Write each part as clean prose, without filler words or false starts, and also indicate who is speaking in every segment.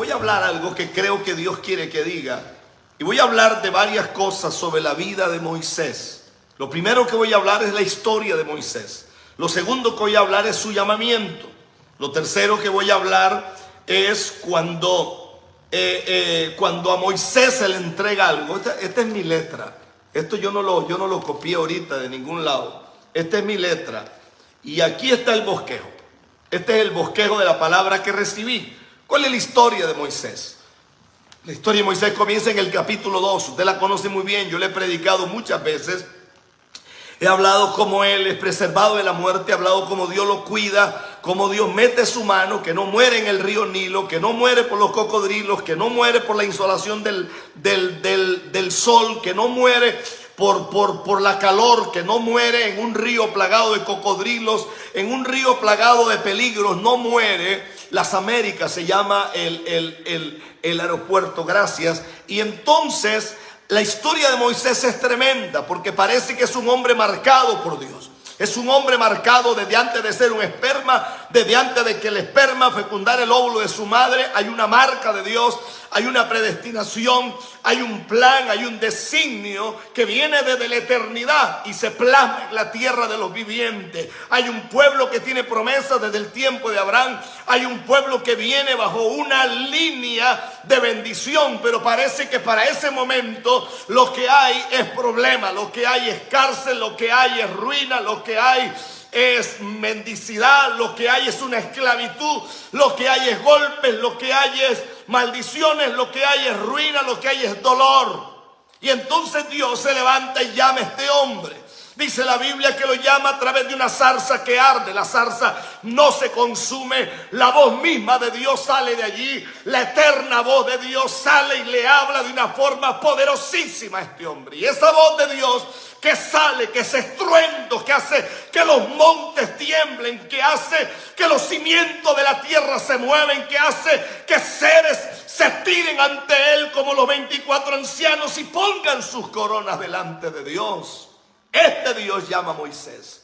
Speaker 1: voy a hablar algo que creo que Dios quiere que diga. Y voy a hablar de varias cosas sobre la vida de Moisés. Lo primero que voy a hablar es la historia de Moisés. Lo segundo que voy a hablar es su llamamiento. Lo tercero que voy a hablar es cuando a Moisés se le entrega algo. Esta es mi letra. Esto yo no lo copié ahorita de ningún lado. Esta es mi letra. Y aquí está el bosquejo. Este es el bosquejo de la palabra que recibí. ¿Cuál es la historia de Moisés? La historia de Moisés comienza en el capítulo 2. Usted la conoce muy bien. Yo le he predicado muchas veces. He hablado cómo él es preservado de la muerte. He hablado cómo Dios lo cuida. Cómo Dios mete su mano. Que no muere en el río Nilo. Que no muere por los cocodrilos. Que no muere por la insolación del sol. Que no muere por la calor. Que no muere en un río plagado de cocodrilos. En un río plagado de peligros. No muere. Las Américas se llama el aeropuerto. Gracias. Y entonces la historia de Moisés es tremenda porque parece que es un hombre marcado por Dios. Es un hombre marcado desde antes de ser un esperma, desde antes de que el esperma fecundara el óvulo de su madre. Hay una marca de Dios, hay una predestinación, hay un plan, hay un designio que viene desde la eternidad y se plasma en la tierra de los vivientes. Hay un pueblo que tiene promesas desde el tiempo de Abraham. Hay un pueblo que viene bajo una línea de bendición, pero parece que para ese momento lo que hay es problema, lo que hay es cárcel, lo que hay es ruina, lo que hay es mendicidad, lo que hay es una esclavitud, lo que hay es golpes, lo que hay es maldiciones, lo que hay es ruina, lo que hay es dolor. Y entonces Dios se levanta y llama a este hombre. Dice la Biblia que lo llama a través de una zarza que arde. La zarza no se consume. La voz misma de Dios sale de allí. La eterna voz de Dios sale y le habla de una forma poderosísima a este hombre. Y esa voz de Dios que sale, que es estruendo, que hace que los montes tiemblen, que hace que los cimientos de la tierra se mueven, que hace que seres se tiren ante él como los 24 ancianos y pongan sus coronas delante de Dios. Este Dios llama a Moisés.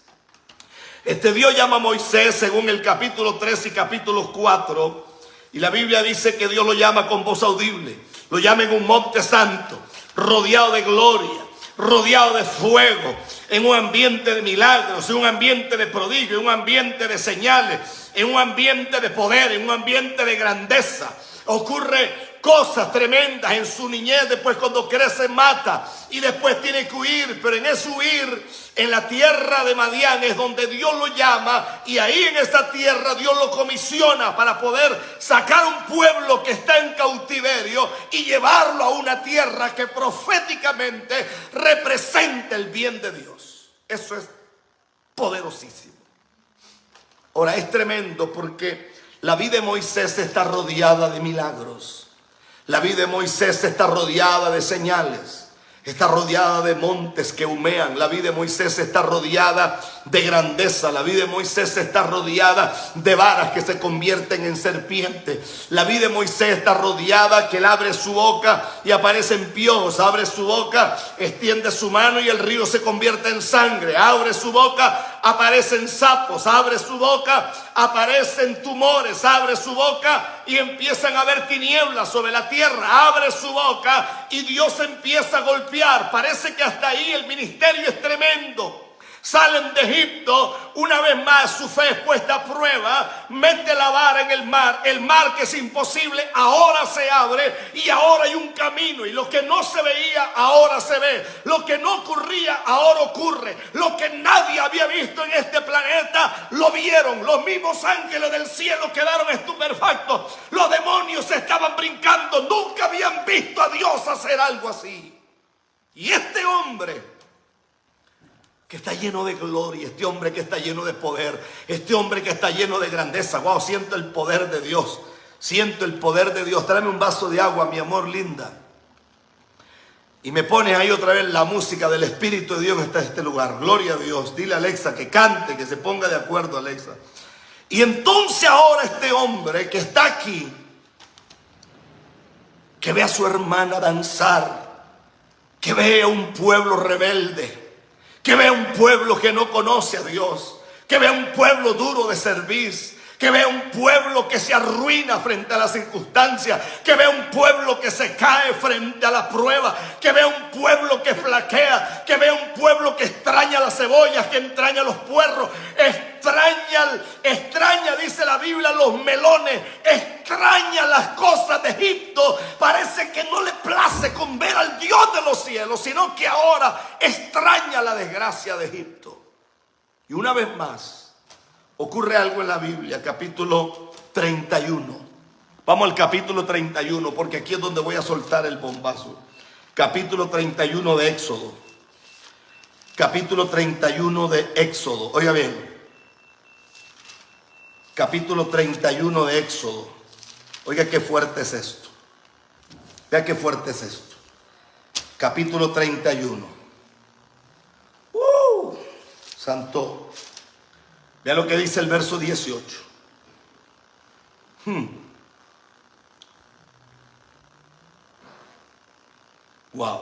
Speaker 1: Este Dios llama a Moisés según el capítulo 3 y capítulo 4. Y la Biblia dice que Dios lo llama con voz audible. Lo llama en un monte santo, rodeado de gloria, rodeado de fuego, en un ambiente de milagros, en un ambiente de prodigio, en un ambiente de señales, en un ambiente de poder, en un ambiente de grandeza. Ocurre cosas tremendas en su niñez. Después cuando crece mata y después tiene que huir, pero en ese huir en la tierra de Madián es donde Dios lo llama, y ahí en esa tierra Dios lo comisiona para poder sacar un pueblo que está en cautiverio y llevarlo a una tierra que proféticamente representa el bien de Dios. Eso es poderosísimo. Ahora es tremendo porque la vida de Moisés está rodeada de milagros. La vida de Moisés está rodeada de señales. Está rodeada de montes que humean. La vida de Moisés está rodeada de grandeza. La vida de Moisés está rodeada de varas que se convierten en serpientes. La vida de Moisés está rodeada que él abre su boca y aparecen piojos. Abre su boca, extiende su mano y el río se convierte en sangre. Abre su boca, aparecen sapos. Abre su boca, aparecen tumores. Abre su boca y empiezan a haber tinieblas sobre la tierra. Abre su boca y Dios empieza a golpear. Parece que hasta ahí el ministerio es tremendo. Salen de Egipto, una vez más su fe es puesta a prueba, mete la vara en el mar que es imposible, ahora se abre y ahora hay un camino, y lo que no se veía, ahora se ve, lo que no ocurría, ahora ocurre, lo que nadie había visto en este planeta, lo vieron, los mismos ángeles del cielo quedaron estupefactos, los demonios estaban brincando, nunca habían visto a Dios hacer algo así. Y este hombre que está lleno de gloria, este hombre que está lleno de poder, este hombre que está lleno de grandeza. Wow, siento el poder de Dios. Siento el poder de Dios. Tráeme un vaso de agua, mi amor linda. Y me pones ahí otra vez la música del Espíritu de Dios en este lugar. Gloria a Dios. Dile a Alexa que cante, que se ponga de acuerdo, Alexa. Y entonces ahora este hombre que está aquí, que ve a su hermana danzar, que ve a un pueblo rebelde, que ve a un pueblo que no conoce a Dios, que ve a un pueblo duro de servir, que ve un pueblo que se arruina frente a las circunstancias, que ve un pueblo que se cae frente a la prueba, que ve un pueblo que flaquea, que ve un pueblo que extraña las cebollas, que extraña los puerros, extraña, dice la Biblia, los melones, extraña las cosas de Egipto. Parece que no le place con ver al Dios de los cielos, sino que ahora extraña la desgracia de Egipto. Y una vez más ocurre algo en la Biblia, capítulo 31. Vamos al capítulo 31, porque aquí es donde voy a soltar el bombazo. Capítulo 31 de Éxodo. Capítulo 31 de Éxodo. Oiga bien. Capítulo 31 de Éxodo. Oiga qué fuerte es esto. Vea qué fuerte es esto. Capítulo 31. Santo. Vea lo que dice el verso 18. Wow.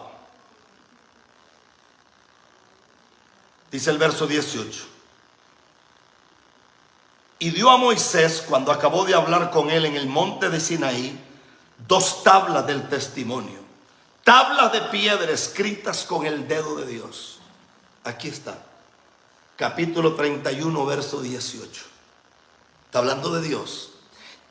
Speaker 1: Dice el verso 18. Y dio a Moisés, cuando acabó de hablar con él en el monte de Sinaí, 2 tablas del testimonio. Tablas de piedra escritas con el dedo de Dios. Aquí está. Capítulo 31, verso 18. Está hablando de Dios.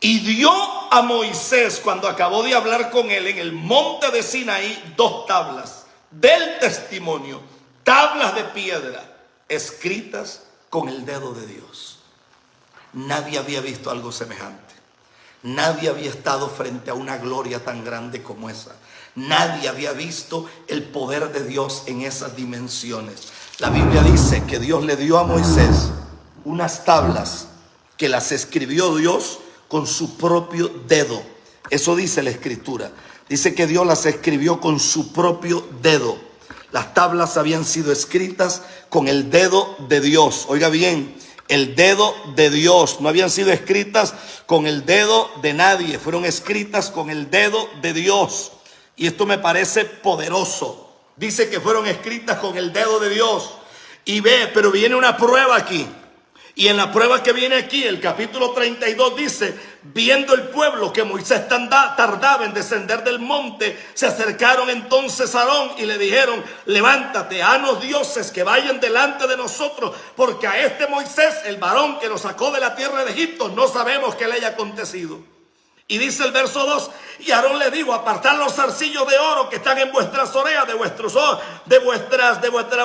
Speaker 1: Y dio a Moisés, cuando acabó de hablar con él en el monte de Sinaí, 2 tablas del testimonio, tablas de piedra escritas con el dedo de Dios. Nadie había visto algo semejante. Nadie había estado frente a una gloria tan grande como esa. Nadie había visto el poder de Dios en esas dimensiones. La Biblia dice que Dios le dio a Moisés unas tablas que las escribió Dios con su propio dedo. Eso dice la Escritura. Dice que Dios las escribió con su propio dedo. Las tablas habían sido escritas con el dedo de Dios. Oiga bien, el dedo de Dios. No habían sido escritas con el dedo de nadie. Fueron escritas con el dedo de Dios. Y esto me parece poderoso. Dice que fueron escritas con el dedo de Dios. Y ve, pero viene una prueba aquí. Y en la prueba que viene aquí, el capítulo 32 dice: viendo el pueblo que Moisés tardaba en descender del monte, se acercaron entonces a Aarón y le dijeron: levántate, haznos dioses que vayan delante de nosotros, porque a este Moisés, el varón que nos sacó de la tierra de Egipto, no sabemos qué le haya acontecido. Y dice el verso 2: y Aarón le dijo: apartad los zarcillos de oro que están en vuestras orejas, de vuestras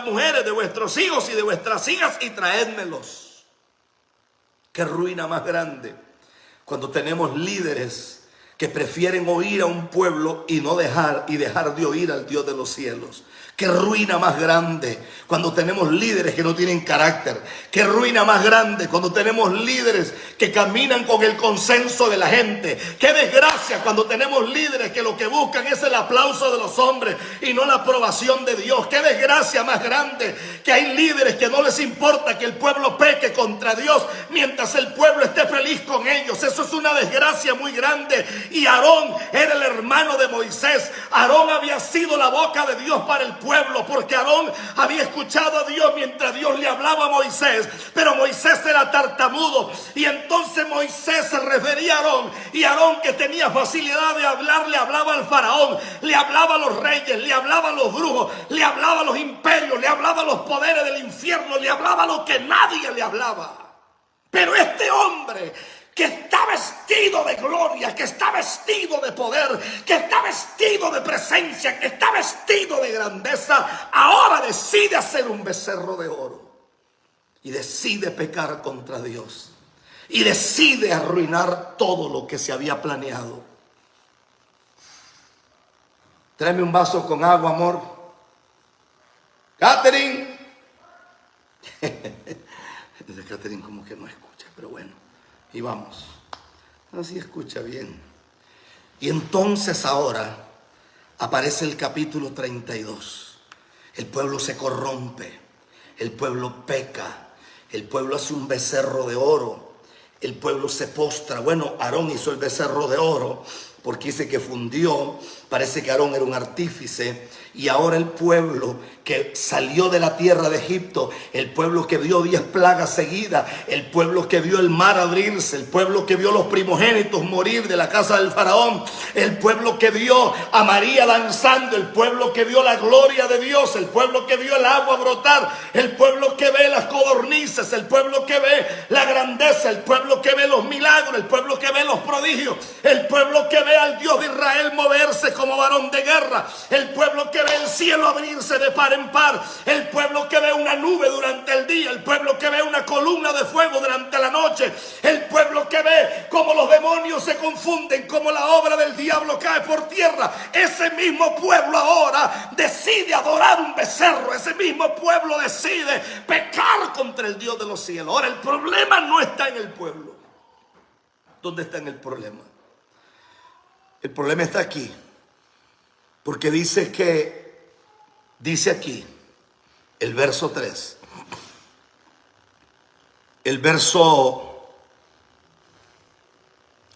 Speaker 1: mujeres, de vuestros hijos y de vuestras hijas, y traédmelos. Qué ruina más grande cuando tenemos líderes que prefieren oír a un pueblo y dejar de oír al Dios de los cielos. Qué ruina más grande cuando tenemos líderes que no tienen carácter. Qué ruina más grande cuando tenemos líderes que caminan con el consenso de la gente. Qué desgracia cuando tenemos líderes que lo que buscan es el aplauso de los hombres y no la aprobación de Dios. Qué desgracia más grande que hay líderes que no les importa que el pueblo peque contra Dios mientras el pueblo esté feliz con ellos. Eso es una desgracia muy grande. Y Aarón era el hermano de Moisés. Aarón había sido la boca de Dios para el pueblo, porque Aarón había escuchado a Dios mientras Dios le hablaba a Moisés, pero Moisés era tartamudo, y entonces Moisés se refería a Aarón, y Aarón, que tenía facilidad de hablar, le hablaba al faraón, le hablaba a los reyes, le hablaba a los brujos, le hablaba a los imperios, le hablaba a los poderes del infierno, le hablaba a lo que nadie le hablaba. Pero este hombre, que está vestido de gloria, que está vestido de poder, que está vestido de presencia, que está vestido de grandeza, ahora decide hacer un becerro de oro. Y decide pecar contra Dios. Y decide arruinar todo lo que se había planeado. Tráeme un vaso con agua, amor. Catherine. Catherine como que no escucha, pero bueno. Y vamos, así escucha bien. Y entonces ahora aparece el capítulo 32. El pueblo se corrompe, el pueblo peca, el pueblo hace un becerro de oro, el pueblo se postra. Bueno, Aarón hizo el becerro de oro porque dice que fundió, parece que Aarón era un artífice, y ahora el pueblo que salió de la tierra de Egipto, el pueblo que vio 10 plagas seguidas, el pueblo que vio el mar abrirse, el pueblo que vio los primogénitos morir de la casa del faraón, el pueblo que vio a María danzando, el pueblo que vio la gloria de Dios, el pueblo que vio el agua brotar, el pueblo que ve las codornices, el pueblo que ve la grandeza, el pueblo que ve los milagros, el pueblo que ve los prodigios, el pueblo que ve al Dios de Israel moverse como varón de guerra, el pueblo que ve el cielo abrirse de par en par, el pueblo que ve una nube durante el día, el pueblo que ve una columna de fuego durante la noche, el pueblo que ve cómo los demonios se confunden, cómo la obra del diablo cae por tierra. Ese mismo pueblo ahora decide adorar un becerro, ese mismo pueblo decide pecar contra el Dios de los cielos. Ahora el problema no está en el pueblo. ¿Dónde está en el problema? El problema está aquí, porque dice aquí, el verso 3, el verso,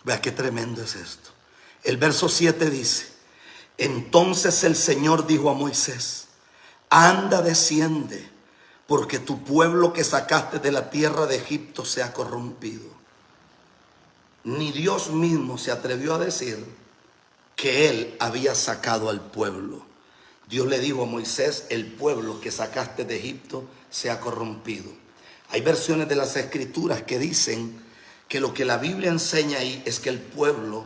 Speaker 1: vea qué tremendo es esto. El verso 7 dice: entonces el Señor dijo a Moisés: anda, desciende, porque tu pueblo que sacaste de la tierra de Egipto se ha corrompido. Ni Dios mismo se atrevió a decir que él había sacado al pueblo. Dios le dijo a Moisés: el pueblo que sacaste de Egipto se ha corrompido. Hay versiones de las escrituras que dicen que lo que la Biblia enseña ahí es que el pueblo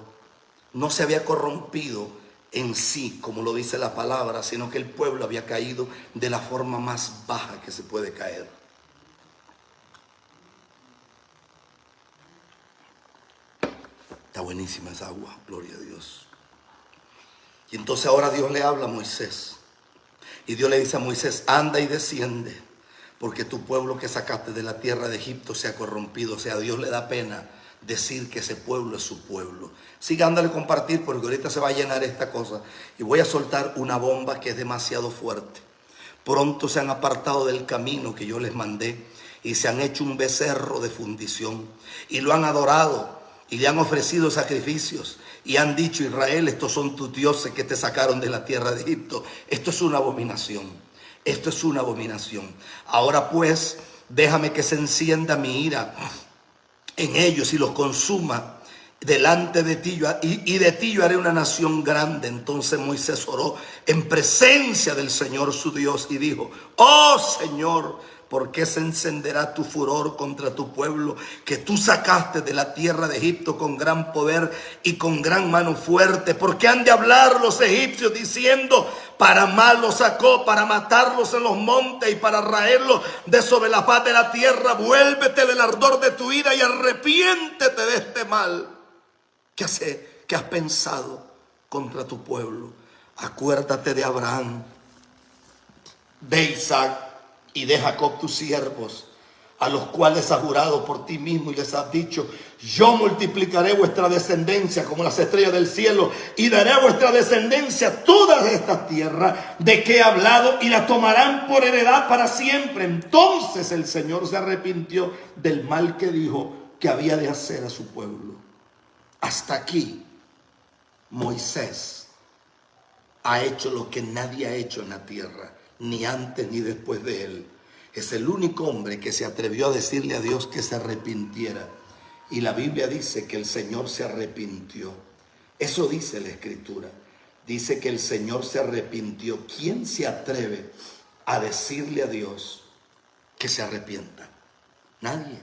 Speaker 1: no se había corrompido en sí, como lo dice la palabra, sino que el pueblo había caído de la forma más baja que se puede caer. Está buenísima esa agua, gloria a Dios. Y entonces ahora Dios le habla a Moisés. Y Dios le dice a Moisés: anda y desciende, porque tu pueblo que sacaste de la tierra de Egipto se ha corrompido. O sea, a Dios le da pena decir que ese pueblo es su pueblo. Siga, ándale a compartir, porque ahorita se va a llenar esta cosa. Y voy a soltar una bomba que es demasiado fuerte. Pronto se han apartado del camino que yo les mandé y se han hecho un becerro de fundición. Y lo han adorado y le han ofrecido sacrificios. Y han dicho: Israel, estos son tus dioses que te sacaron de la tierra de Egipto. Esto es una abominación. Esto es una abominación. Ahora pues, déjame que se encienda mi ira en ellos y los consuma delante de ti. Y de ti yo haré una nación grande. Entonces Moisés oró en presencia del Señor su Dios y dijo: oh Señor, ¿por qué se encenderá tu furor contra tu pueblo que tú sacaste de la tierra de Egipto con gran poder y con gran mano fuerte? ¿Por qué han de hablar los egipcios diciendo: para mal los sacó, para matarlos en los montes y para raerlos de sobre la faz de la tierra? Vuélvete del ardor de tu ira y arrepiéntete de este mal que has pensado contra tu pueblo. Acuérdate de Abraham, de Isaac y de Jacob tus siervos, a los cuales has jurado por ti mismo y les has dicho: yo multiplicaré vuestra descendencia como las estrellas del cielo y daré a vuestra descendencia todas estas tierras de que he hablado y la tomarán por heredad para siempre. Entonces el Señor se arrepintió del mal que dijo que había de hacer a su pueblo. Hasta aquí Moisés ha hecho lo que nadie ha hecho en la tierra, ni antes ni después de él. Es el único hombre que se atrevió a decirle a Dios que se arrepintiera. Y la Biblia dice que el Señor se arrepintió. Eso dice la Escritura. Dice que el Señor se arrepintió. ¿Quién se atreve a decirle a Dios que se arrepienta? Nadie.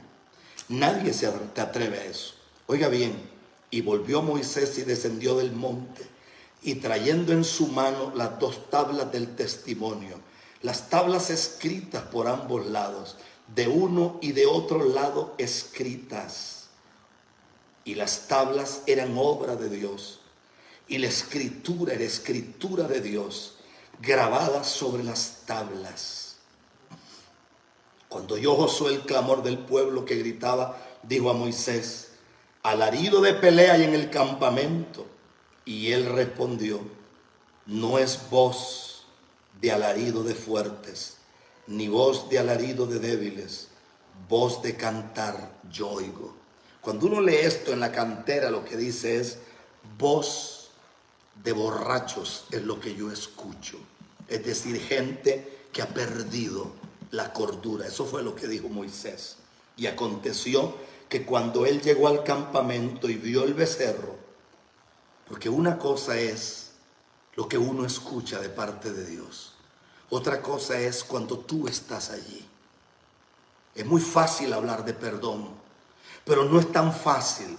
Speaker 1: Nadie se atreve a eso. Oiga bien. Y volvió Moisés y descendió del monte, y trayendo en su mano las 2 tablas del testimonio, las tablas escritas por ambos lados, de uno y de otro lado escritas. Y las tablas eran obra de Dios, y la escritura era escritura de Dios, grabada sobre las tablas. Cuando oyó Josué el clamor del pueblo que gritaba, dijo a Moisés: alarido de pelea hay en el campamento. Y él respondió: no es voz de alarido de fuertes, ni voz de alarido de débiles, voz de cantar yo oigo. Cuando uno lee esto en la cantera, lo que dice es: voz de borrachos es lo que yo escucho. Es decir, gente que ha perdido la cordura. Eso fue lo que dijo Moisés. Y aconteció que cuando él llegó al campamento y vio el becerro, porque una cosa es lo que uno escucha de parte de Dios, otra cosa es cuando tú estás allí. Es muy fácil hablar de perdón, pero no es tan fácil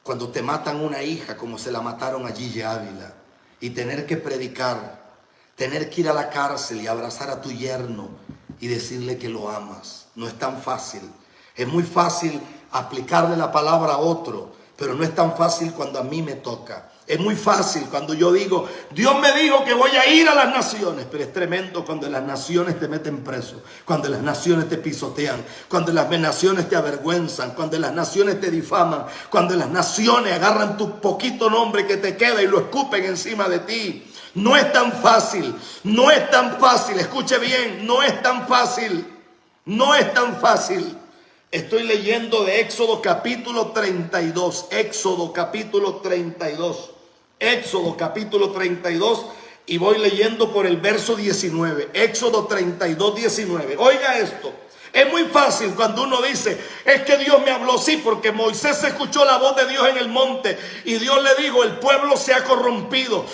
Speaker 1: cuando te matan una hija como se la mataron a Gigi Ávila y tener que predicar, tener que ir a la cárcel y abrazar a tu yerno y decirle que lo amas. No es tan fácil. Es muy fácil aplicarle la palabra a otro, pero no es tan fácil cuando a mí me toca. Es muy fácil cuando yo digo, Dios me dijo que voy a ir a las naciones, pero es tremendo cuando las naciones te meten preso, cuando las naciones te pisotean, cuando las naciones te avergüenzan, cuando las naciones te difaman, cuando las naciones agarran tu poquito nombre que te queda y lo escupen encima de ti. No es tan fácil, no es tan fácil, escuche bien, no es tan fácil, no es tan fácil. Estoy leyendo de Éxodo capítulo 32, Éxodo capítulo 32, Éxodo capítulo 32 y voy leyendo por el verso 19, Éxodo 32, 19. Oiga esto. Es muy fácil cuando uno dice, es que Dios me habló, sí, porque Moisés escuchó la voz de Dios en el monte y Dios le dijo, el pueblo se ha corrompido,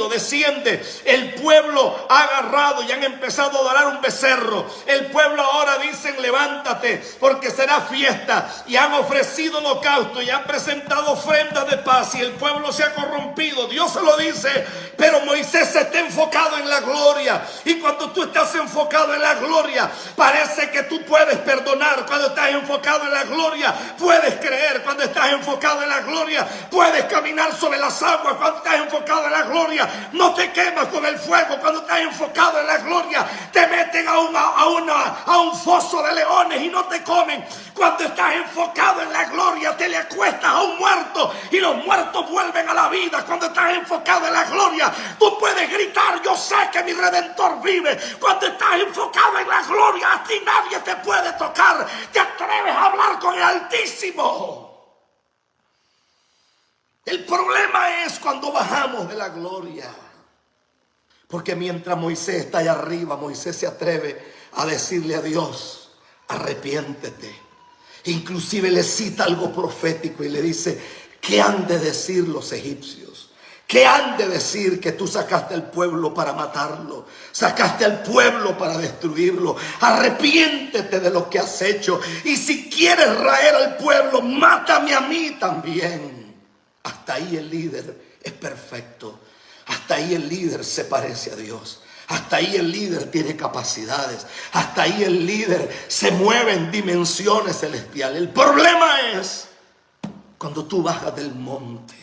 Speaker 1: desciende, el pueblo ha agarrado y han empezado a adorar un becerro, el pueblo ahora dicen, levántate, porque será fiesta, y han ofrecido holocausto y han presentado ofrendas de paz y el pueblo se ha corrompido. Dios se lo dice, pero Moisés se está enfocado en la gloria, y cuando tú estás enfocado en la gloria, parece que tú puedes perdonar. Cuando estás enfocado en la gloria, puedes creer. Cuando estás enfocado en la gloria, puedes caminar sobre las aguas. Cuando estás enfocado en la gloria, no te quemas con el fuego. Cuando estás enfocado en la gloria, te meten a un foso de leones y no te comen. Cuando estás enfocado en la gloria, te le acuestas a un muerto y los muertos vuelven a la vida. Cuando estás enfocado en la gloria, tú puedes gritar, yo sé que mi Redentor vive. Cuando estás enfocado en la gloria, a ti nadie te puede tocar. Te atreves a hablar con el Altísimo. El problema es cuando bajamos de la gloria. Porque mientras Moisés está allá arriba, Moisés se atreve a decirle a Dios, arrepiéntete. Inclusive le cita algo profético y le dice, ¿qué han de decir los egipcios? ¿Qué han de decir que tú sacaste al pueblo para matarlo? Sacaste al pueblo para destruirlo. Arrepiéntete de lo que has hecho. Y si quieres raer al pueblo, mátame a mí también. Hasta ahí el líder es perfecto. Hasta ahí el líder se parece a Dios. Hasta ahí el líder tiene capacidades. Hasta ahí el líder se mueve en dimensiones celestiales. El problema es cuando tú bajas del monte.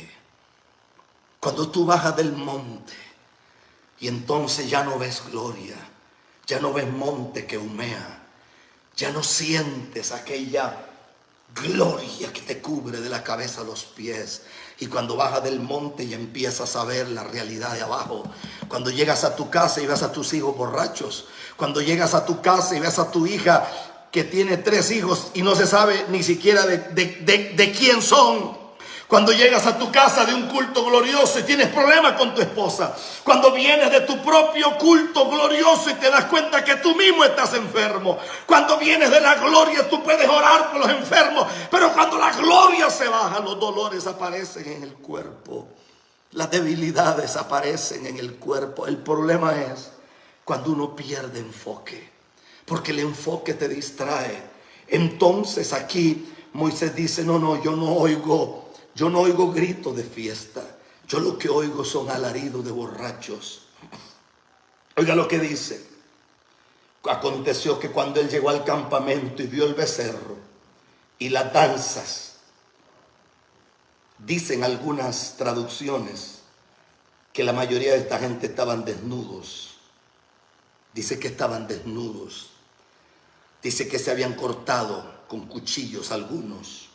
Speaker 1: Cuando tú bajas del monte y entonces ya no ves gloria, ya no ves monte que humea, ya no sientes aquella gloria que te cubre de la cabeza a los pies. Y cuando bajas del monte y empiezas a ver la realidad de abajo, cuando llegas a tu casa y ves a tus hijos borrachos, cuando llegas a tu casa y ves a tu hija que tiene 3 hijos y no se sabe ni siquiera de quién son. Cuando llegas a tu casa de un culto glorioso y tienes problemas con tu esposa. Cuando vienes de tu propio culto glorioso y te das cuenta que tú mismo estás enfermo. Cuando vienes de la gloria tú puedes orar por los enfermos. Pero cuando la gloria se baja, los dolores aparecen en el cuerpo. Las debilidades aparecen en el cuerpo. El problema es cuando uno pierde enfoque. Porque el enfoque te distrae. Entonces aquí Moisés dice, no, yo no oigo gritos de fiesta. Yo lo que oigo son alaridos de borrachos. Oiga lo que dice. Aconteció que cuando él llegó al campamento y vio el becerro y las danzas, dicen algunas traducciones que la mayoría de esta gente estaban desnudos. Dice que estaban desnudos. Dice que se habían cortado con cuchillos algunos.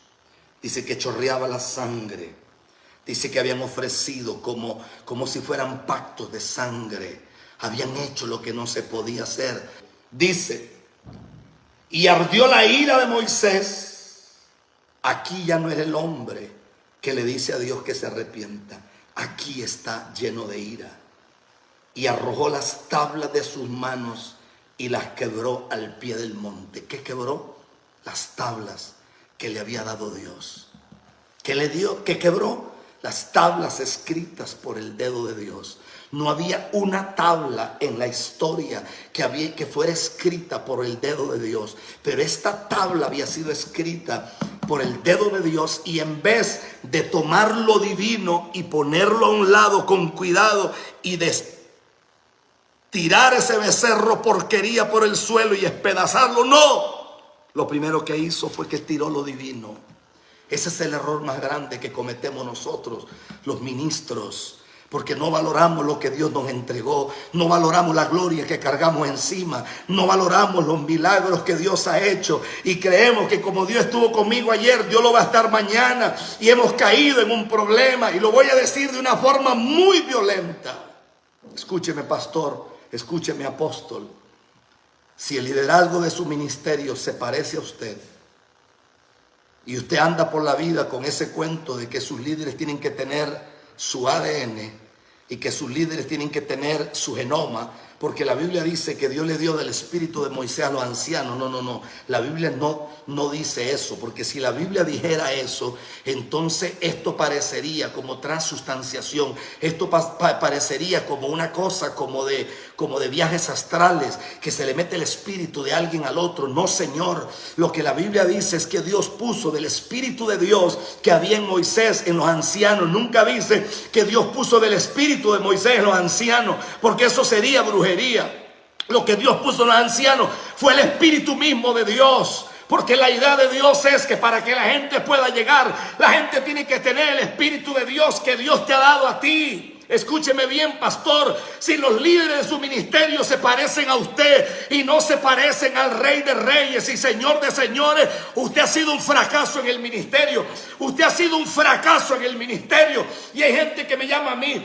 Speaker 1: Dice que chorreaba la sangre. Dice que habían ofrecido como si fueran pactos de sangre. Habían hecho lo que no se podía hacer. Dice, y ardió la ira de Moisés. Aquí ya no era el hombre que le dice a Dios que se arrepienta. Aquí está lleno de ira. Y arrojó las tablas de sus manos y las quebró al pie del monte. ¿Qué quebró? Las tablas que le había dado Dios. ¿Qué le dio? ¿Qué quebró? Las tablas escritas por el dedo de Dios. No había una tabla en la historia que fuera escrita por el dedo de Dios. Pero esta tabla había sido escrita por el dedo de Dios, y en vez de tomar lo divino y ponerlo a un lado con cuidado y tirar ese becerro porquería por el suelo y despedazarlo, no. Lo primero que hizo fue que tiró lo divino. Ese es el error más grande que cometemos nosotros, los ministros, porque no valoramos lo que Dios nos entregó, no valoramos la gloria que cargamos encima, no valoramos los milagros que Dios ha hecho, y creemos que como Dios estuvo conmigo ayer, Dios lo va a estar mañana, y hemos caído en un problema, y lo voy a decir de una forma muy violenta. Escúcheme, pastor, escúcheme, apóstol. Si el liderazgo de su ministerio se parece a usted, y usted anda por la vida con ese cuento de que sus líderes tienen que tener su ADN y que sus líderes tienen que tener su genoma, porque la Biblia dice que Dios le dio del espíritu de Moisés a los ancianos. No. La Biblia no dice eso, porque si la Biblia dijera eso, entonces esto parecería como transustanciación. Esto parecería como una cosa como de viajes astrales, que se le mete el espíritu de alguien al otro. No, Señor. Lo que la Biblia dice es que Dios puso del espíritu de Dios que había en Moisés, en los ancianos. Nunca dice que Dios puso del espíritu de Moisés en los ancianos, porque eso sería brujería. Lo que Dios puso en los ancianos fue el espíritu mismo de Dios, porque la idea de Dios es que para que la gente pueda llegar, la gente tiene que tener el espíritu de Dios que Dios te ha dado a ti. Escúcheme bien, pastor, si los líderes de su ministerio se parecen a usted y no se parecen al Rey de Reyes y Señor de Señores, usted ha sido un fracaso en el ministerio. Usted ha sido un fracaso en el ministerio. Y hay gente que me llama a mí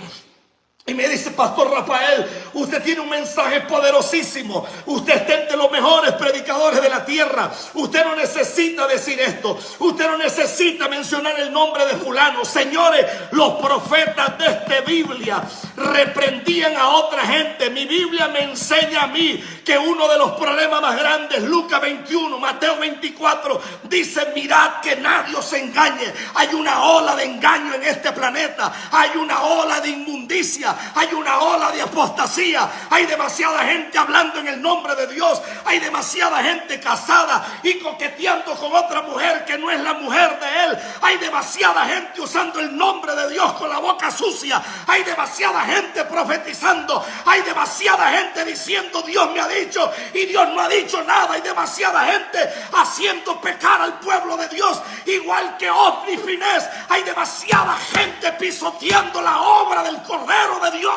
Speaker 1: y me dice: Pastor Rafael, usted tiene un mensaje poderosísimo. Usted está entre los mejores predicadores de la tierra. Usted no necesita decir esto. Usted no necesita mencionar el nombre de fulano. Señores, los profetas de esta Biblia reprendían a otra gente. Mi Biblia me enseña a mí que uno de los problemas más grandes, Lucas 21, Mateo 24, dice: mirad que nadie os engañe. Hay una ola de engaño en este planeta. Hay una ola de inmundicia. Hay una ola de apostasía. Hay demasiada gente hablando en el nombre de Dios. Hay demasiada gente casada y coqueteando con otra mujer que no es la mujer de él. Hay demasiada gente usando el nombre de Dios con la boca sucia. Hay demasiada gente profetizando. Hay demasiada gente diciendo: Dios me ha dicho, y Dios no ha dicho nada. Hay demasiada gente haciendo pecar al pueblo de Dios, igual que Ofni y Finés. Hay demasiada gente pisoteando la obra del Cordero de Dios.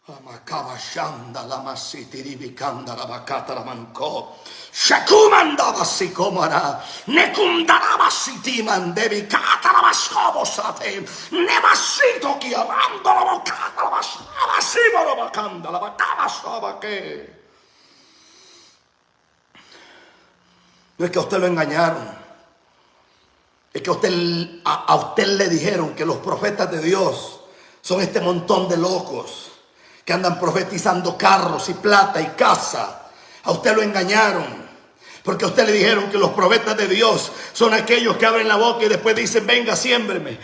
Speaker 1: Amakabashanda la masitirivikanda la bakata la manco. Shakumandaba sikomara. Nekundaraba sitimandevi kata la baskobosate. Nemasito kiamando la bakata la basima la bakanda la bakabasabake. No es que a usted lo engañaron. Es que a usted le dijeron que los profetas de Dios son este montón de locos que andan profetizando carros y plata y casa. A usted lo engañaron. Porque a usted le dijeron que los profetas de Dios son aquellos que abren la boca y después dicen: venga, siémbreme,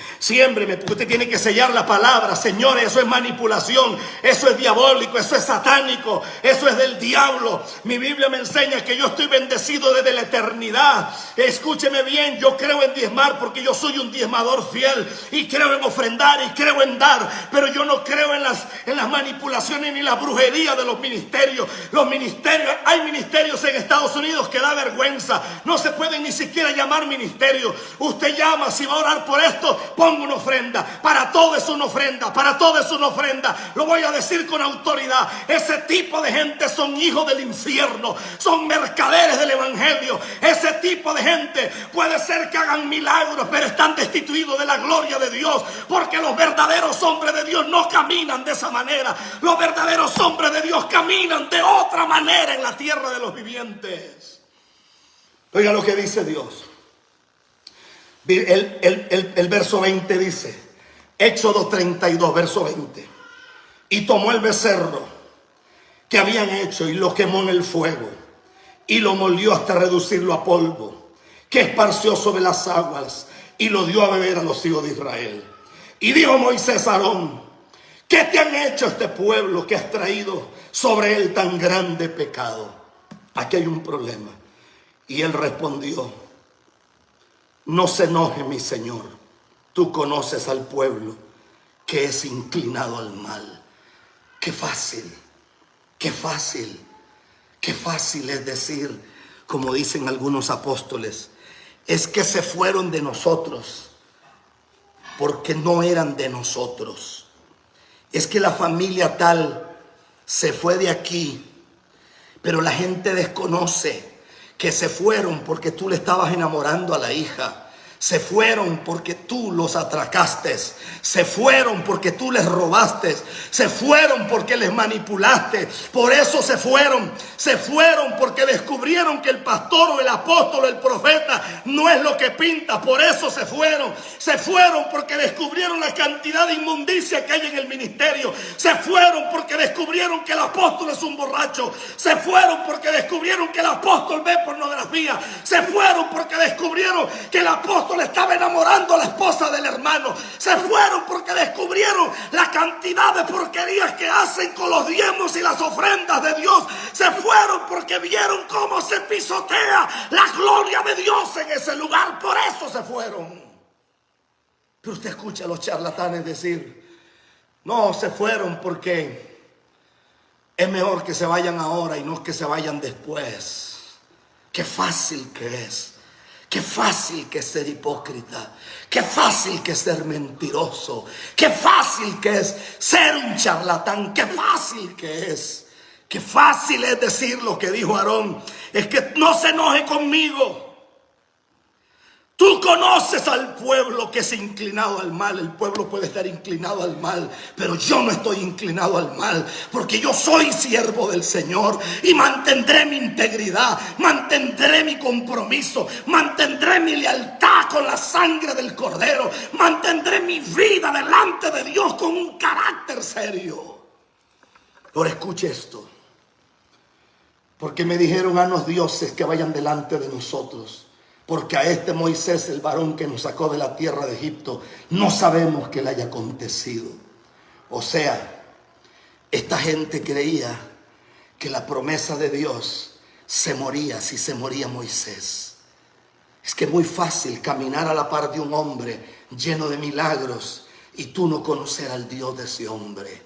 Speaker 1: porque usted tiene que sellar la palabra. Señores, eso es manipulación, eso es diabólico, eso es satánico, eso es del diablo. Mi Biblia me enseña que yo estoy bendecido desde la eternidad. Escúcheme bien, yo creo en diezmar porque yo soy un diezmador fiel, y creo en ofrendar y creo en dar, pero yo no creo en las manipulaciones ni la brujería de los ministerios. Hay ministerios en Estados Unidos que da vergüenza, no se pueden ni siquiera llamar ministerio. Usted llama: si va a orar por esto, ponga una ofrenda. Para todo es una ofrenda, para todo es una ofrenda. Lo voy a decir con autoridad. Ese tipo de gente son hijos del infierno, son mercaderes del evangelio. Ese tipo de gente puede ser que hagan milagros, pero están destituidos de la gloria de Dios, porque los verdaderos hombres de Dios no caminan de esa manera. Los verdaderos hombres de Dios caminan de otra manera en la tierra de los vivientes. Oiga lo que dice Dios. El verso 20 dice, Éxodo 32, verso 20. Y tomó el becerro que habían hecho y lo quemó en el fuego y lo molió hasta reducirlo a polvo, que esparció sobre las aguas y lo dio a beber a los hijos de Israel. Y dijo Moisés a Aarón: ¿qué te han hecho este pueblo que has traído sobre él tan grande pecado? Aquí hay un problema. Y él respondió: no se enoje mi señor, tú conoces al pueblo que es inclinado al mal. Qué fácil, qué fácil, qué fácil es decir, como dicen algunos apóstoles, es que se fueron de nosotros porque no eran de nosotros. Es que la familia tal se fue de aquí, pero la gente desconoce que se fueron porque tú le estabas enamorando a la hija. Se fueron porque tú los atracaste. Se fueron porque tú les robaste. Se fueron porque les manipulaste. Por eso se fueron. Se fueron porque descubrieron que el pastor o el apóstol o el profeta no es lo que pinta. Por eso se fueron. Se fueron porque descubrieron la cantidad de inmundicia que hay en el ministerio. Se fueron porque descubrieron que el apóstol es un borracho. Se fueron porque descubrieron que el apóstol ve pornografía. Se fueron porque descubrieron que el apóstol le estaba enamorando a la esposa del hermano. Se fueron porque descubrieron la cantidad de porquerías que hacen con los diezmos y las ofrendas de Dios. Se fueron porque vieron cómo se pisotea la gloria de Dios en ese lugar. Por eso se fueron. Pero usted escucha a los charlatanes decir: no, se fueron porque es mejor que se vayan ahora y no que se vayan después. Qué fácil que es. Qué fácil que es ser hipócrita. Qué fácil que es ser mentiroso. Qué fácil que es ser un charlatán. Qué fácil que es. Qué fácil es decir lo que dijo Aarón. Es que no se enoje conmigo. Tú conoces al pueblo que es inclinado al mal. El pueblo puede estar inclinado al mal, pero yo no estoy inclinado al mal, porque yo soy siervo del Señor y mantendré mi integridad, mantendré mi compromiso, mantendré mi lealtad con la sangre del Cordero, mantendré mi vida delante de Dios con un carácter serio. Ahora escuche esto, porque me dijeron: haznos dioses que vayan delante de nosotros. Porque a este Moisés, el varón que nos sacó de la tierra de Egipto, no sabemos qué le haya acontecido. O sea, esta gente creía que la promesa de Dios se moría si se moría Moisés. Es que es muy fácil caminar a la par de un hombre lleno de milagros y tú no conocer al Dios de ese hombre.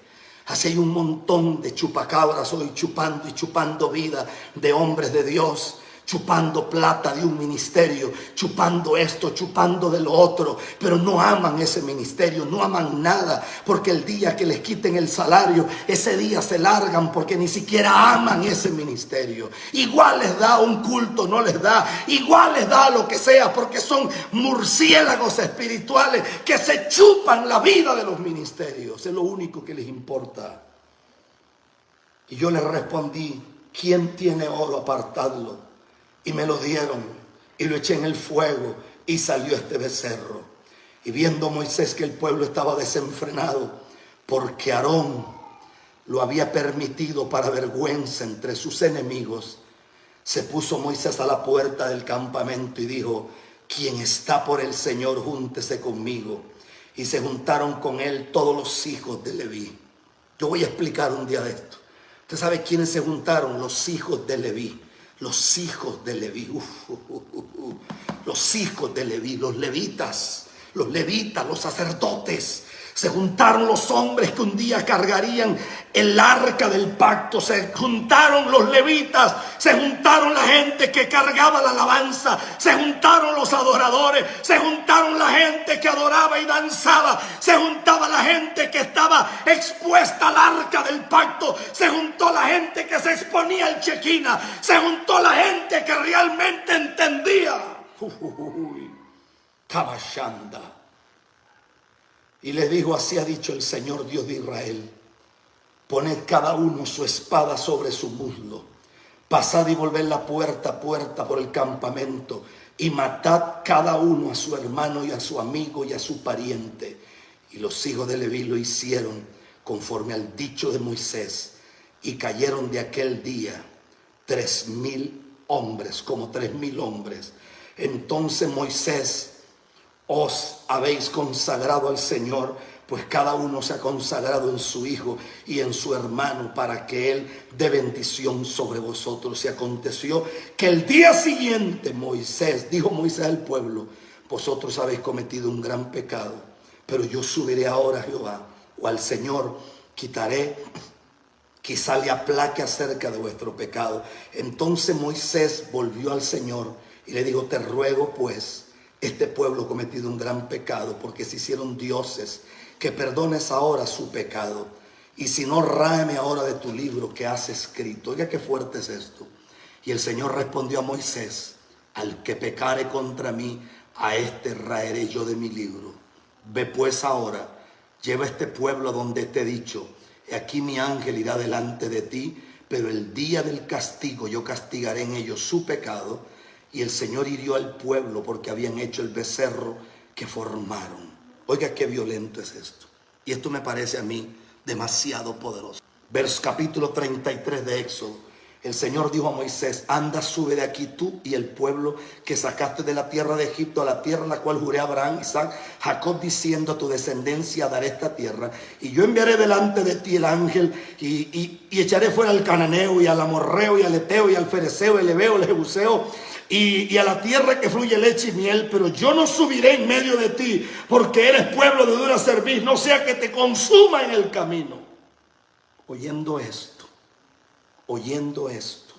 Speaker 1: Así hay un montón de chupacabras hoy chupando y chupando vida de hombres de Dios, chupando plata de un ministerio, chupando esto, chupando de lo otro, pero no aman ese ministerio, no aman nada, porque el día que les quiten el salario, ese día se largan porque ni siquiera aman ese ministerio. Igual les da un culto, no les da, igual les da lo que sea, porque son murciélagos espirituales que se chupan la vida de los ministerios. Es lo único que les importa. Y yo les respondí: ¿quién tiene oro? Apartadlo. Y me lo dieron y lo eché en el fuego y salió este becerro. Y viendo Moisés que el pueblo estaba desenfrenado, porque Aarón lo había permitido para vergüenza entre sus enemigos, se puso Moisés a la puerta del campamento y dijo: quien está por el Señor, júntese conmigo. Y se juntaron con él todos los hijos de Leví. Yo voy a explicar un día de esto. ¿Usted sabe quiénes se juntaron? Los hijos de Leví. Los hijos de Leví, los hijos de Leví, los levitas, los sacerdotes. Se juntaron los hombres que un día cargarían el arca del pacto. Se juntaron los levitas. Se juntaron la gente que cargaba la alabanza. Se juntaron los adoradores. Se juntaron la gente que adoraba y danzaba. Se juntaba la gente que estaba expuesta al arca del pacto. Se juntó la gente que se exponía al Chequina. Se juntó la gente que realmente entendía. Kabashanda. Y le dijo: así ha dicho el Señor Dios de Israel: poned cada uno su espada sobre su muslo, pasad y volved la puerta a puerta por el campamento, y matad cada uno a su hermano y a su amigo y a su pariente. Y los hijos de Leví lo hicieron conforme al dicho de Moisés, y cayeron de aquel día 3,000 hombres, como 3,000 hombres. Entonces Moisés: os habéis consagrado al Señor, pues cada uno se ha consagrado en su hijo y en su hermano, para que él dé bendición sobre vosotros. Y aconteció que el día siguiente dijo Moisés al pueblo: vosotros habéis cometido un gran pecado, pero yo subiré ahora a Jehová, o al Señor, quitaré, quizá le aplaque acerca de vuestro pecado. Entonces Moisés volvió al Señor y le dijo: te ruego pues, este pueblo ha cometido un gran pecado, porque se hicieron dioses, que perdones ahora su pecado, y si no, ráeme ahora de tu libro que has escrito. Oiga qué fuerte es esto. Y el Señor respondió a Moisés: al que pecare contra mí, a este raeré yo de mi libro. Ve pues ahora, lleva este pueblo a donde te he dicho. He aquí mi ángel irá delante de ti, pero el día del castigo yo castigaré en ellos su pecado. Y el Señor hirió al pueblo porque habían hecho el becerro que formaron. Oiga qué violento es esto. Y esto me parece a mí demasiado poderoso. Capítulo 33 de Éxodo. El Señor dijo a Moisés: anda, sube de aquí tú y el pueblo que sacaste de la tierra de Egipto, a la tierra en la cual juré a Abraham, Isaac, Jacob, diciendo: a tu descendencia daré esta tierra. Y yo enviaré delante de ti el ángel y echaré fuera al cananeo y al amorreo y al eteo y al fereceo, el heveo, el jebuseo y a la tierra que fluye leche y miel. Pero yo no subiré en medio de ti, porque eres pueblo de dura cerviz, no sea que te consuma en el camino. Oyendo esto,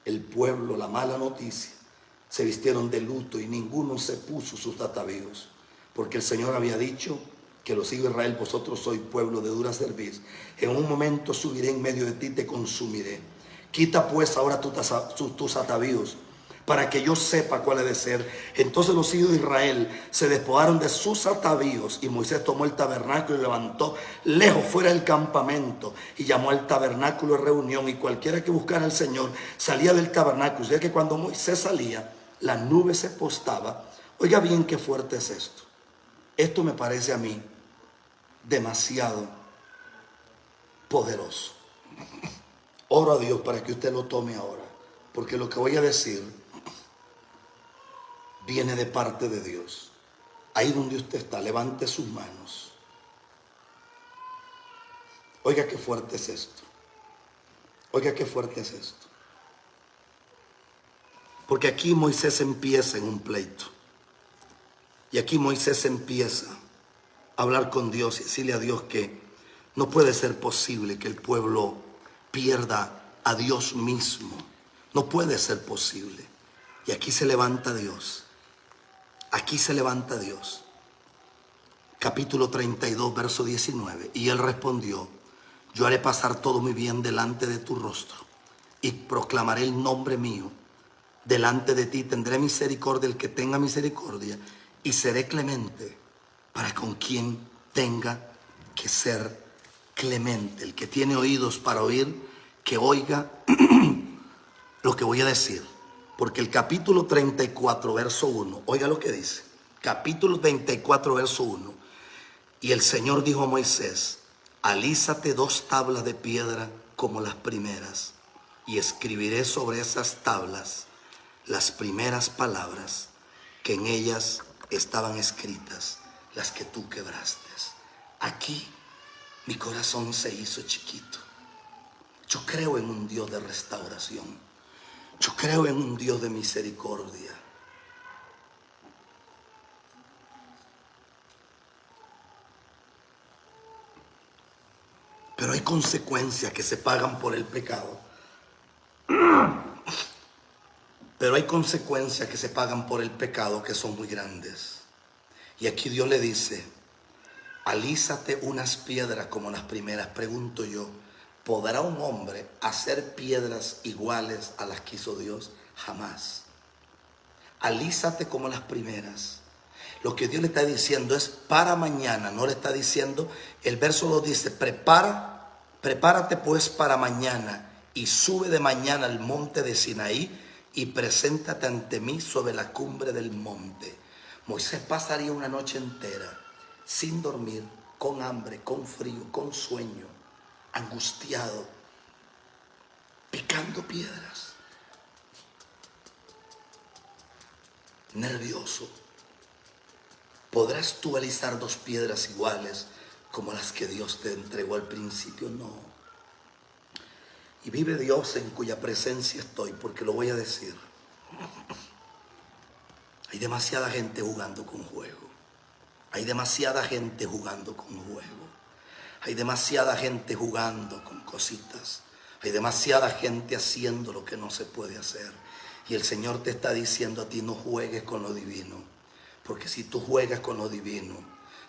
Speaker 1: el pueblo, la mala noticia, se vistieron de luto y ninguno se puso sus atavíos, porque el Señor había dicho que los hijos de Israel: vosotros sois pueblo de dura cerviz, en un momento subiré en medio de ti y te consumiré. Quita pues ahora tus atavíos, para que yo sepa cuál ha de ser. Entonces los hijos de Israel se despojaron de sus atavíos, y Moisés tomó el tabernáculo y levantó lejos fuera del campamento, y llamó al tabernáculo de reunión, y cualquiera que buscara al Señor salía del tabernáculo. O sea que cuando Moisés salía, la nube se postaba. Oiga bien qué fuerte es esto. Esto me parece a mí demasiado poderoso. Oro a Dios para que usted lo tome ahora, porque lo que voy a decir viene de parte de Dios. Ahí donde usted está, levante sus manos. Oiga qué fuerte es esto. Oiga qué fuerte es esto. Porque aquí Moisés empieza en un pleito. Y aquí Moisés empieza a hablar con Dios y decirle a Dios que no puede ser posible que el pueblo pierda a Dios mismo. No puede ser posible. Y aquí se levanta Dios. Aquí se levanta Dios. Capítulo 32, verso 19. Y él respondió: yo haré pasar todo mi bien delante de tu rostro, y proclamaré el nombre mío delante de ti. Tendré misericordia del que tenga misericordia, y seré clemente para con quien tenga que ser clemente. El que tiene oídos para oír, que oiga lo que voy a decir. Porque el capítulo 34, verso 1, oiga lo que dice. Capítulo 34, verso 1. Y el Señor dijo a Moisés: alízate 2 tablas de piedra como las primeras, y escribiré sobre esas tablas las primeras palabras que en ellas estaban escritas, las que tú quebraste. Aquí mi corazón se hizo chiquito. Yo creo en un Dios de restauración. Yo creo en un Dios de misericordia. Pero hay consecuencias que se pagan por el pecado. Pero hay consecuencias que se pagan por el pecado que son muy grandes. Y aquí Dios le dice: alízate unas piedras como las primeras. Pregunto yo: ¿podrá un hombre hacer piedras iguales a las que hizo Dios? Jamás. Alízate como las primeras. Lo que Dios le está diciendo es para mañana. No le está diciendo, el verso 2 dice: prepárate pues para mañana, y sube de mañana al monte de Sinaí,
Speaker 2: y preséntate ante mí sobre la cumbre del monte. Moisés pasaría una noche entera sin dormir, con hambre, con frío, con sueño, angustiado, picando piedras, nervioso. ¿Podrás tú alisar 2 piedras iguales como las que Dios te entregó al principio? No. Y vive Dios en cuya presencia estoy, porque lo voy a decir. Hay demasiada gente jugando con juego. Hay demasiada gente jugando con juego. Hay demasiada gente jugando con cositas. Hay demasiada gente haciendo lo que no se puede hacer. Y el Señor te está diciendo a ti, no juegues con lo divino. Porque si tú juegas con lo divino,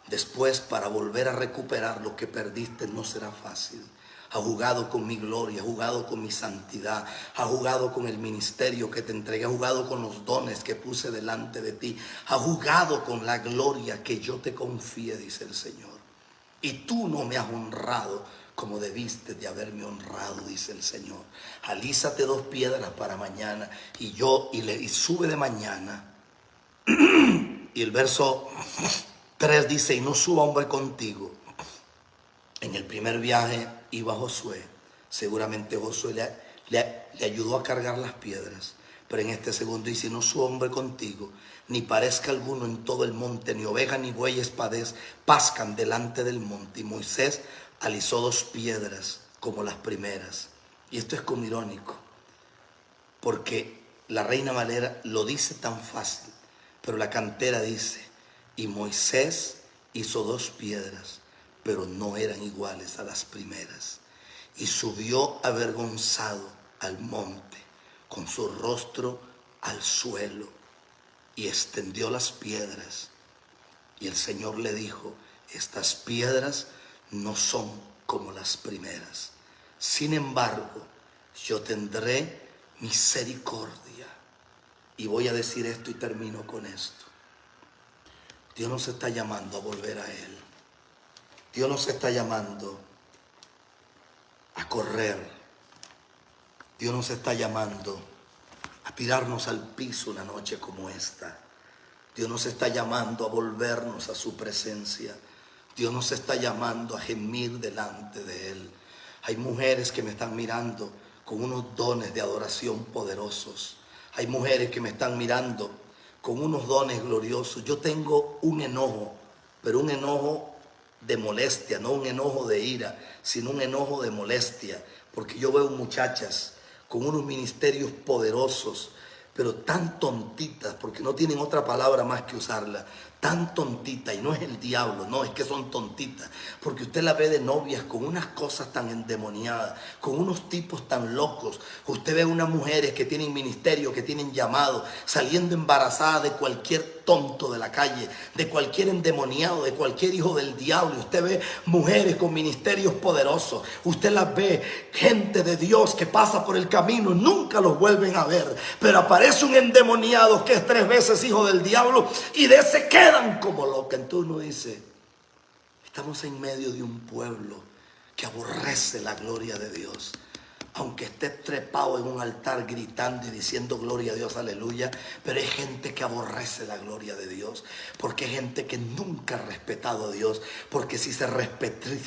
Speaker 2: después para volver a recuperar lo que perdiste no será fácil. Ha jugado con mi gloria, ha jugado con mi santidad, ha jugado con el ministerio que te entregué, ha jugado con los dones que puse delante de ti, ha jugado con la gloria que yo te confié, dice el Señor. Y tú no me has honrado como debiste de haberme honrado, dice el Señor. Alízate 2 piedras para mañana y sube de mañana. Y el verso 3 dice, y no suba hombre contigo. En el primer viaje iba Josué. Seguramente Josué le ayudó a cargar las piedras. Pero en este segundo dice, no suba hombre contigo, ni parezca alguno en todo el monte, ni oveja ni bueyes pascan delante del monte. Y Moisés alisó 2 piedras como las primeras. Y esto es como irónico, porque la Reina Valera lo dice tan fácil, pero la cantera dice, y Moisés hizo 2 piedras, pero no eran iguales a las primeras. Y subió avergonzado al monte, con su rostro al suelo, y extendió las piedras. Y el Señor le dijo, estas piedras no son como las primeras. Sin embargo, yo tendré misericordia. Y voy a decir esto y termino con esto. Dios nos está llamando a volver a Él. Dios nos está llamando a correr. Dios nos está llamando a tirarnos al piso una noche como esta. Dios nos está llamando a volvernos a su presencia. Dios nos está llamando a gemir delante de Él. Hay mujeres que me están mirando con unos dones de adoración poderosos. Hay mujeres que me están mirando con unos dones gloriosos. Yo tengo un enojo, pero un enojo de molestia, no un enojo de ira, sino un enojo de molestia, porque yo veo muchachas con unos ministerios poderosos, pero tan tontitas, porque no tienen otra palabra más que usarla, tan tontitas, y no es el diablo, no, es que son tontitas, porque usted la ve de novias con unas cosas tan endemoniadas, con unos tipos tan locos. Usted ve unas mujeres que tienen ministerio, que tienen llamado, saliendo embarazadas de cualquier tonto de la calle, de cualquier endemoniado, de cualquier hijo del diablo. Usted ve mujeres con ministerios poderosos, usted las ve, gente de Dios que pasa por el camino, nunca los vuelven a ver, pero aparece un endemoniado que es 3 veces hijo del diablo y de ese quedan como loca. Entonces uno dice, estamos en medio de un pueblo que aborrece la gloria de Dios. Aunque esté trepado en un altar gritando y diciendo gloria a Dios, aleluya, pero hay gente que aborrece la gloria de Dios, porque hay gente que nunca ha respetado a Dios, porque si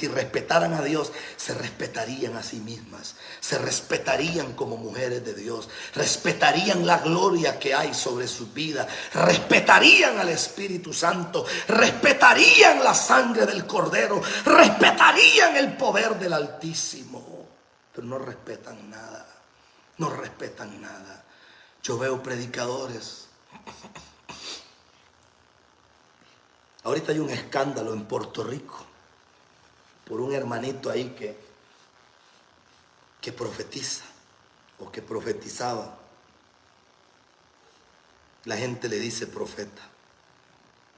Speaker 2: respetaran a Dios, se respetarían a sí mismas, se respetarían como mujeres de Dios, respetarían la gloria que hay sobre su vida, respetarían al Espíritu Santo, respetarían la sangre del Cordero, respetarían el poder del Altísimo. Pero no respetan nada, no respetan nada. Yo veo predicadores. Ahorita hay un escándalo en Puerto Rico por un hermanito ahí que profetiza o que profetizaba. La gente le dice profeta.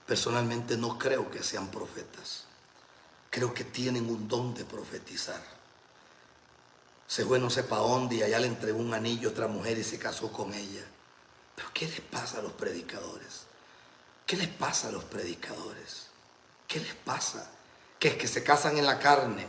Speaker 2: Personalmente no creo que sean profetas. Creo que tienen un don de profetizar. Se fue no sé para dónde y allá le entregó un anillo a otra mujer y se casó con ella. Pero ¿qué les pasa a los predicadores? ¿Qué les pasa a los predicadores? ¿Qué les pasa? Que es que se casan en la carne,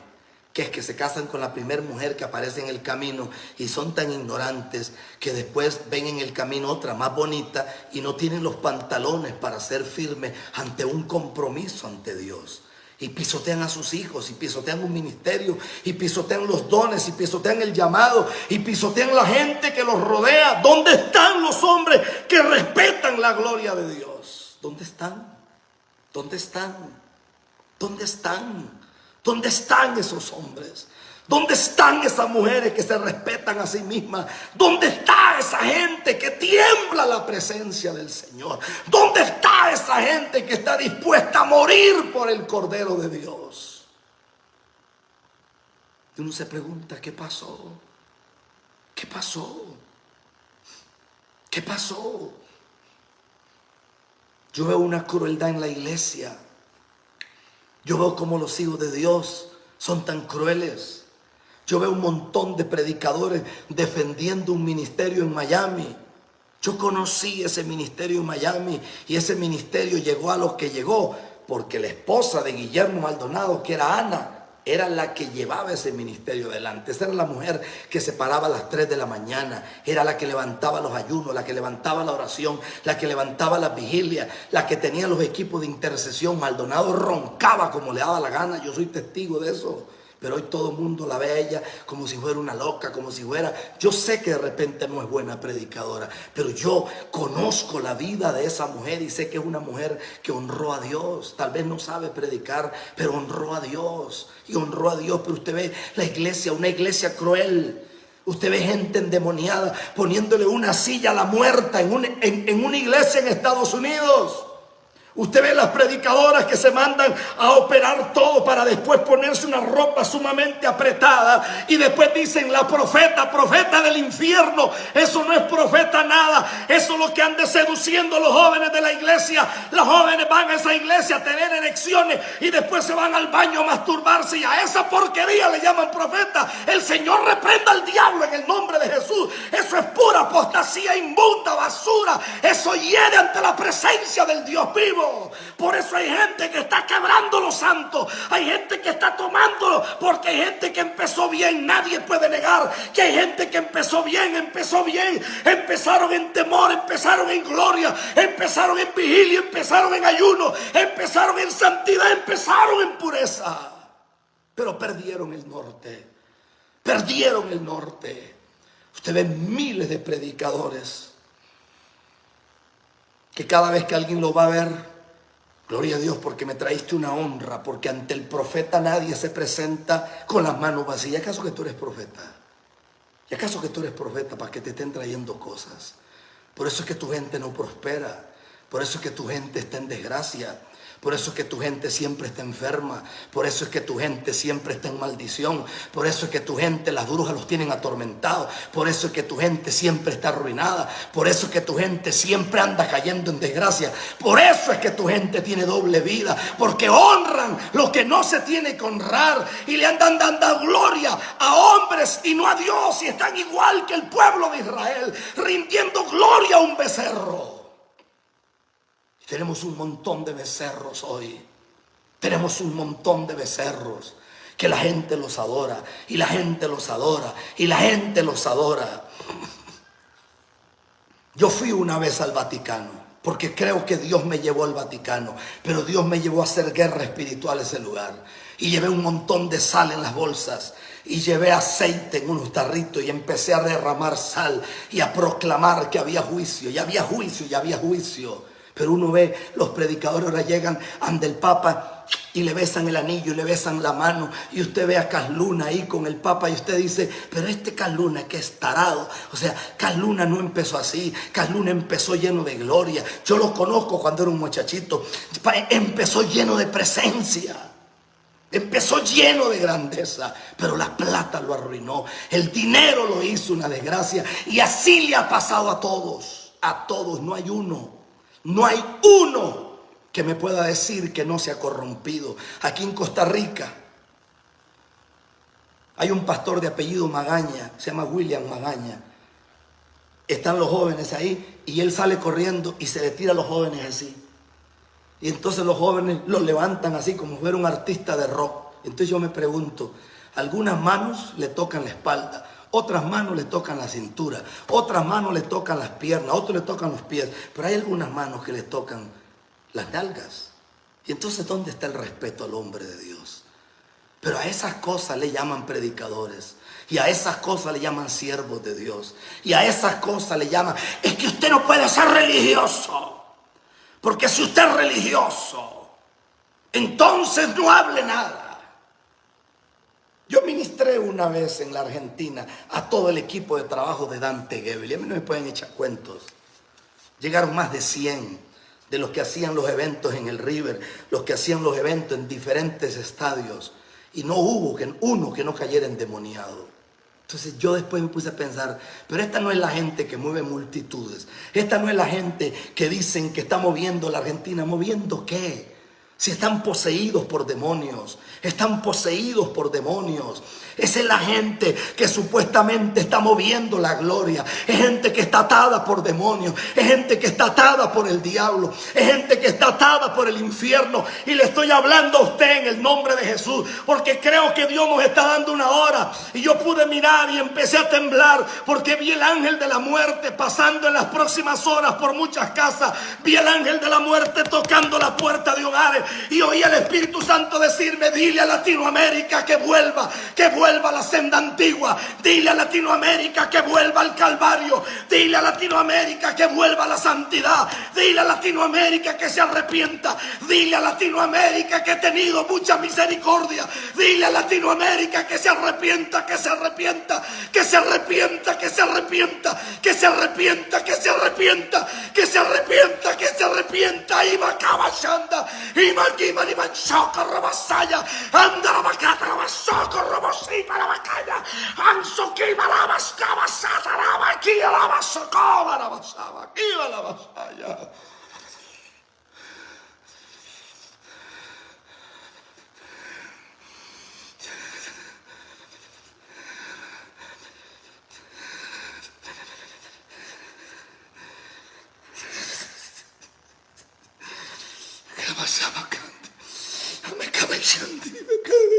Speaker 2: que es que se casan con la primera mujer que aparece en el camino y son tan ignorantes que después ven en el camino otra más bonita y no tienen los pantalones para ser firmes ante un compromiso ante Dios. Y pisotean a sus hijos, y pisotean un ministerio, y pisotean los dones, y pisotean el llamado, y pisotean la gente que los rodea. ¿Dónde están los hombres que respetan la gloria de Dios? ¿Dónde están? ¿Dónde están? ¿Dónde están? ¿Dónde están esos hombres? ¿Dónde están esas mujeres que se respetan a sí mismas? ¿Dónde está esa gente que tiembla la presencia del Señor? ¿Dónde está esa gente que está dispuesta a morir por el Cordero de Dios? Y uno se pregunta, ¿qué pasó? ¿Qué pasó? ¿Qué pasó? Yo veo una crueldad en la iglesia. Yo veo cómo los hijos de Dios son tan crueles. Yo veo un montón de predicadores defendiendo un ministerio en Miami. Yo conocí ese ministerio en Miami y ese ministerio llegó a lo que llegó porque la esposa de Guillermo Maldonado, que era Ana, era la que llevaba ese ministerio adelante. Esa era la mujer que se paraba a las 3 de la mañana. Era la que levantaba los ayunos, la que levantaba la oración, la que levantaba la vigilia, la que tenía los equipos de intercesión. Maldonado roncaba como le daba la gana. Yo soy testigo de eso. Pero hoy todo el mundo la ve a ella como si fuera una loca, como si fuera... Yo sé que de repente no es buena predicadora, pero yo conozco la vida de esa mujer y sé que es una mujer que honró a Dios. Tal vez no sabe predicar, pero honró a Dios. Y honró a Dios, pero usted ve la iglesia, una iglesia cruel. Usted ve gente endemoniada poniéndole una silla a la muerta en una iglesia en Estados Unidos. Usted ve las predicadoras que se mandan a operar todo para después ponerse una ropa sumamente apretada y después dicen la profeta, profeta del infierno. Eso no es profeta nada. Eso es lo que ande seduciendo a los jóvenes de la iglesia. Los jóvenes van a esa iglesia a tener erecciones y después se van al baño a masturbarse y a esa porquería le llaman profeta. El Señor reprenda al diablo en el nombre de Jesús. Eso es pura apostasía, inmunda, basura. Eso hiere ante la presencia del Dios vivo. Por eso hay gente que está quebrando los santos. Hay gente que está tomándolo. Porque hay gente que empezó bien. Nadie puede negar que hay gente que empezó bien. Empezaron en temor, empezaron en gloria, empezaron en vigilia, empezaron en ayuno, empezaron en santidad, empezaron en pureza. Pero perdieron el norte. Perdieron el norte. Usted ve miles de predicadores que cada vez que alguien lo va a ver, gloria a Dios porque me traíste una honra, porque ante el profeta nadie se presenta con las manos vacías. ¿Y acaso que tú eres profeta? ¿Y acaso que tú eres profeta para que te estén trayendo cosas? Por eso es que tu gente no prospera. Por eso es que tu gente está en desgracia. Por eso es que tu gente siempre está enferma. Por eso es que tu gente siempre está en maldición. Por eso es que tu gente, las brujas los tienen atormentados. Por eso es que tu gente siempre está arruinada. Por eso es que tu gente siempre anda cayendo en desgracia. Por eso es que tu gente tiene doble vida. Porque honran lo que no se tiene que honrar. Y le andan dando gloria a hombres y no a Dios. Y están igual que el pueblo de Israel, rindiendo gloria a un becerro. Tenemos un montón de becerros hoy. Tenemos un montón de becerros que la gente los adora. Y la gente los adora. Y la gente los adora. Yo fui una vez al Vaticano. Porque creo que Dios me llevó al Vaticano. Pero Dios me llevó a hacer guerra espiritual a ese lugar. Y llevé un montón de sal en las bolsas. Y llevé aceite en unos tarritos. Y empecé a derramar sal. Y a proclamar que había juicio. Y había juicio. Y había juicio. Pero uno ve, los predicadores ahora llegan ante el Papa y le besan el anillo y le besan la mano. Y usted ve a Casluna ahí con el Papa y usted dice, pero este Casluna que es tarado. O sea, Casluna no empezó así. Casluna empezó lleno de gloria. Yo lo conozco cuando era un muchachito. Empezó lleno de presencia. Empezó lleno de grandeza, pero la plata lo arruinó. El dinero lo hizo una desgracia. Y así le ha pasado a todos. A todos, no hay uno. No hay uno que me pueda decir que no se ha corrompido. Aquí en Costa Rica hay un pastor de apellido Magaña, se llama William Magaña. Están los jóvenes ahí y él sale corriendo y se le tira a los jóvenes así. Y entonces los jóvenes lo levantan así como si fuera un artista de rock. Entonces yo me pregunto, Algunas manos le tocan la espalda, otras manos le tocan la cintura, otras manos le tocan las piernas, otros le tocan los pies, pero hay algunas manos que le tocan las nalgas. Y entonces, ¿dónde está el respeto al hombre de Dios? Pero a esas cosas le llaman predicadores. Y a esas cosas le llaman siervos de Dios. Y a esas cosas le llaman, es que usted no puede ser religioso. Porque si usted es religioso, entonces no hable nada. Yo ministré una vez en la Argentina a todo el equipo de trabajo de Dante Gebel. Y a mí no me pueden echar cuentos. Llegaron más de 100 de los que hacían los eventos en el River, los que hacían los eventos en diferentes estadios. Y no hubo uno que no cayera endemoniado. Entonces yo después me puse a pensar, pero esta no es la gente que mueve multitudes. Esta no es la gente que dicen que está moviendo la Argentina. ¿Moviendo qué? Si están poseídos por demonios. Están poseídos por demonios. Esa es la gente que supuestamente está moviendo la gloria. Es gente que está atada por demonios. Es gente que está atada por el diablo. Es gente que está atada por el infierno. Y le estoy hablando a usted en el nombre de Jesús, porque creo que Dios nos está dando una hora. Y yo pude mirar y empecé a temblar, porque vi el ángel de la muerte pasando en las próximas horas por muchas casas. Vi el ángel de la muerte tocando la puerta de hogares. Y oí al Espíritu Santo decirme, dile a Latinoamérica que vuelva a la senda antigua. Dile a Latinoamérica que vuelva al Calvario. Dile a Latinoamérica que vuelva a la santidad. Dile a Latinoamérica que se arrepienta. Dile a Latinoamérica que he tenido mucha misericordia. Dile a Latinoamérica que se arrepienta, que se arrepienta, que se arrepienta, que se arrepienta, que se arrepienta, que se arrepienta, que se arrepienta, que se arrepienta. Iba caballanda, iba aquí, iba choca, robasaya, anda la bacata, robasoco, robosí. Para la calle, anso que iba la bascaba, satanaba, aquí la basocaba, la basaba, aquí va la basaya. ¿Qué pasa, bacante? Me cabe shanti, me cabe.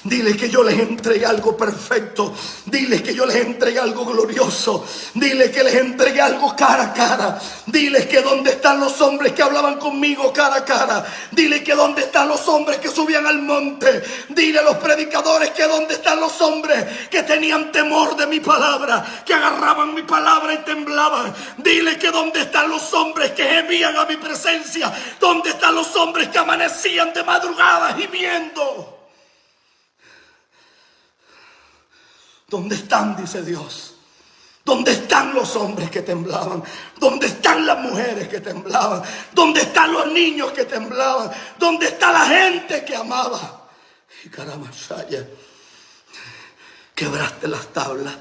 Speaker 2: Dile que yo les entregué algo perfecto. Dile que yo les entregué algo glorioso. Dile que les entregué algo cara a cara. Dile que dónde están los hombres que hablaban conmigo cara a cara. Dile que dónde están los hombres que subían al monte. Dile a los predicadores que dónde están los hombres que tenían temor de mi palabra, que agarraban mi palabra y temblaban. Dile que dónde están los hombres que gemían a mi presencia. Dónde están los hombres que amanecían de madrugada gimiendo. ¿Dónde están? Dice Dios. ¿Dónde están los hombres que temblaban? ¿Dónde están las mujeres que temblaban? ¿Dónde están los niños que temblaban? ¿Dónde está la gente que amaba? Y Karamashaya, quebraste las tablas.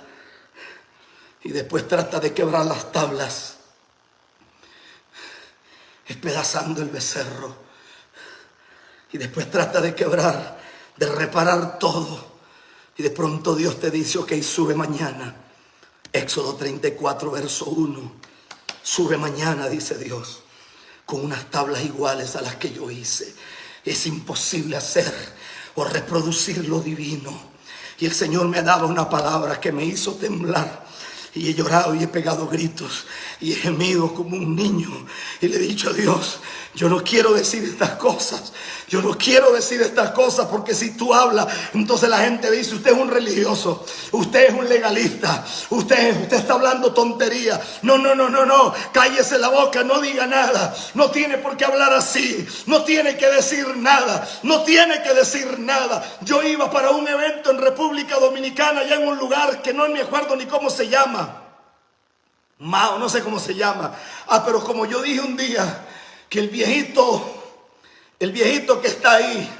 Speaker 2: Y después trata de quebrar las tablas, despedazando el becerro. Y después trata de quebrar, de reparar todo. Y de pronto Dios te dice, ok, sube mañana. Éxodo 34, verso 1. Sube mañana, dice Dios, con unas tablas iguales a las que yo hice. Es imposible hacer o reproducir lo divino. Y el Señor me daba una palabra que me hizo temblar. Y he llorado y he pegado gritos y he gemido como un niño. Y le he dicho a Dios, yo no quiero decir estas cosas. Yo no quiero decir estas cosas porque si tú hablas, entonces la gente dice, usted es un religioso, usted es un legalista, usted está hablando tontería. No, cállese la boca, no diga nada. No tiene por qué hablar así, no tiene que decir nada, no tiene que decir nada. Yo iba para un evento en República Dominicana, allá en un lugar que no me acuerdo ni cómo se llama. Mao, no sé cómo se llama. Pero como yo dije un día, que el viejito que está ahí,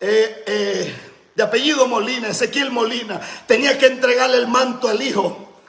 Speaker 2: de apellido Molina, Ezequiel Molina, tenía que entregarle el manto al hijo.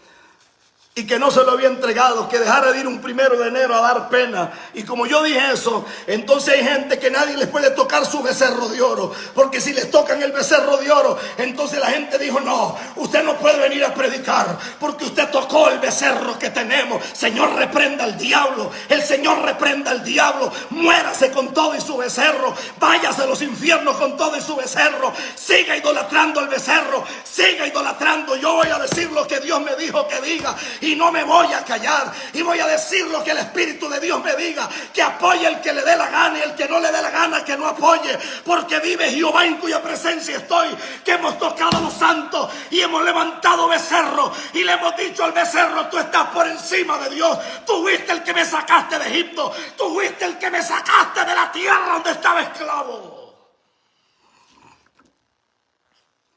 Speaker 2: y que no se lo había entregado, que dejara de ir un 1 de enero a dar pena. Y como yo dije eso, entonces hay gente que nadie les puede tocar su becerro de oro, porque si les tocan el becerro de oro, entonces la gente dijo: no, usted no puede venir a predicar porque usted tocó el becerro que tenemos. Señor, reprenda al diablo, el Señor reprenda al diablo, muérase con todo y su becerro, váyase a los infiernos con todo y su becerro, siga idolatrando al becerro, siga idolatrando. Yo voy a decir lo que Dios me dijo que diga, y no me voy a callar, y voy a decir lo que el Espíritu de Dios me diga, que apoye el que le dé la gana y el que no le dé la gana que no apoye, porque vive Jehová en cuya presencia estoy, que hemos tocado a los santos y hemos levantado becerro y le hemos dicho al becerro: tú estás por encima de Dios, tú fuiste el que me sacaste de Egipto, tú fuiste el que me sacaste de la tierra donde estaba esclavo.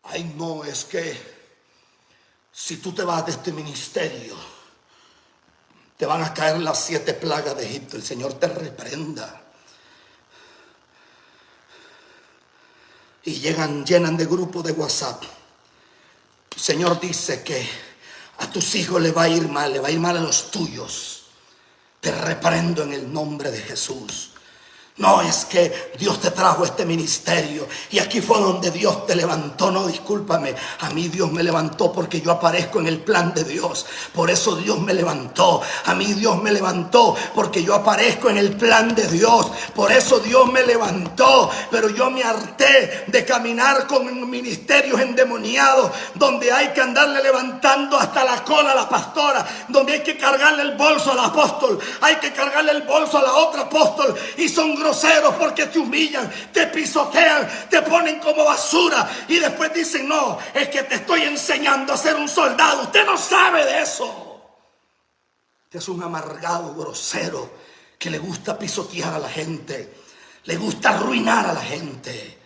Speaker 2: Ay, no, es que si tú te vas de este ministerio, te van a caer las 7 plagas de Egipto. El Señor te reprenda. Y llenan de grupos de WhatsApp. El Señor dice que a tus hijos le va a ir mal a los tuyos. Te reprendo en el nombre de Jesús. No, es que Dios te trajo a este ministerio y aquí fue donde Dios te levantó. No, discúlpame, a mí Dios me levantó porque yo aparezco en el plan de Dios. Por eso Dios me levantó. A mí Dios me levantó porque yo aparezco en el plan de Dios. Por eso Dios me levantó. Pero yo me harté de caminar con ministerios endemoniados, donde hay que andarle levantando hasta la cola a la pastora, donde hay que cargarle el bolso al apóstol, hay que cargarle el bolso a la otra apóstol, y son groseros porque te humillan, te pisotean, te ponen como basura y después dicen: no, es que te estoy enseñando a ser un soldado. Usted no sabe de eso. Usted es un amargado, grosero, que le gusta pisotear a la gente, le gusta arruinar a la gente.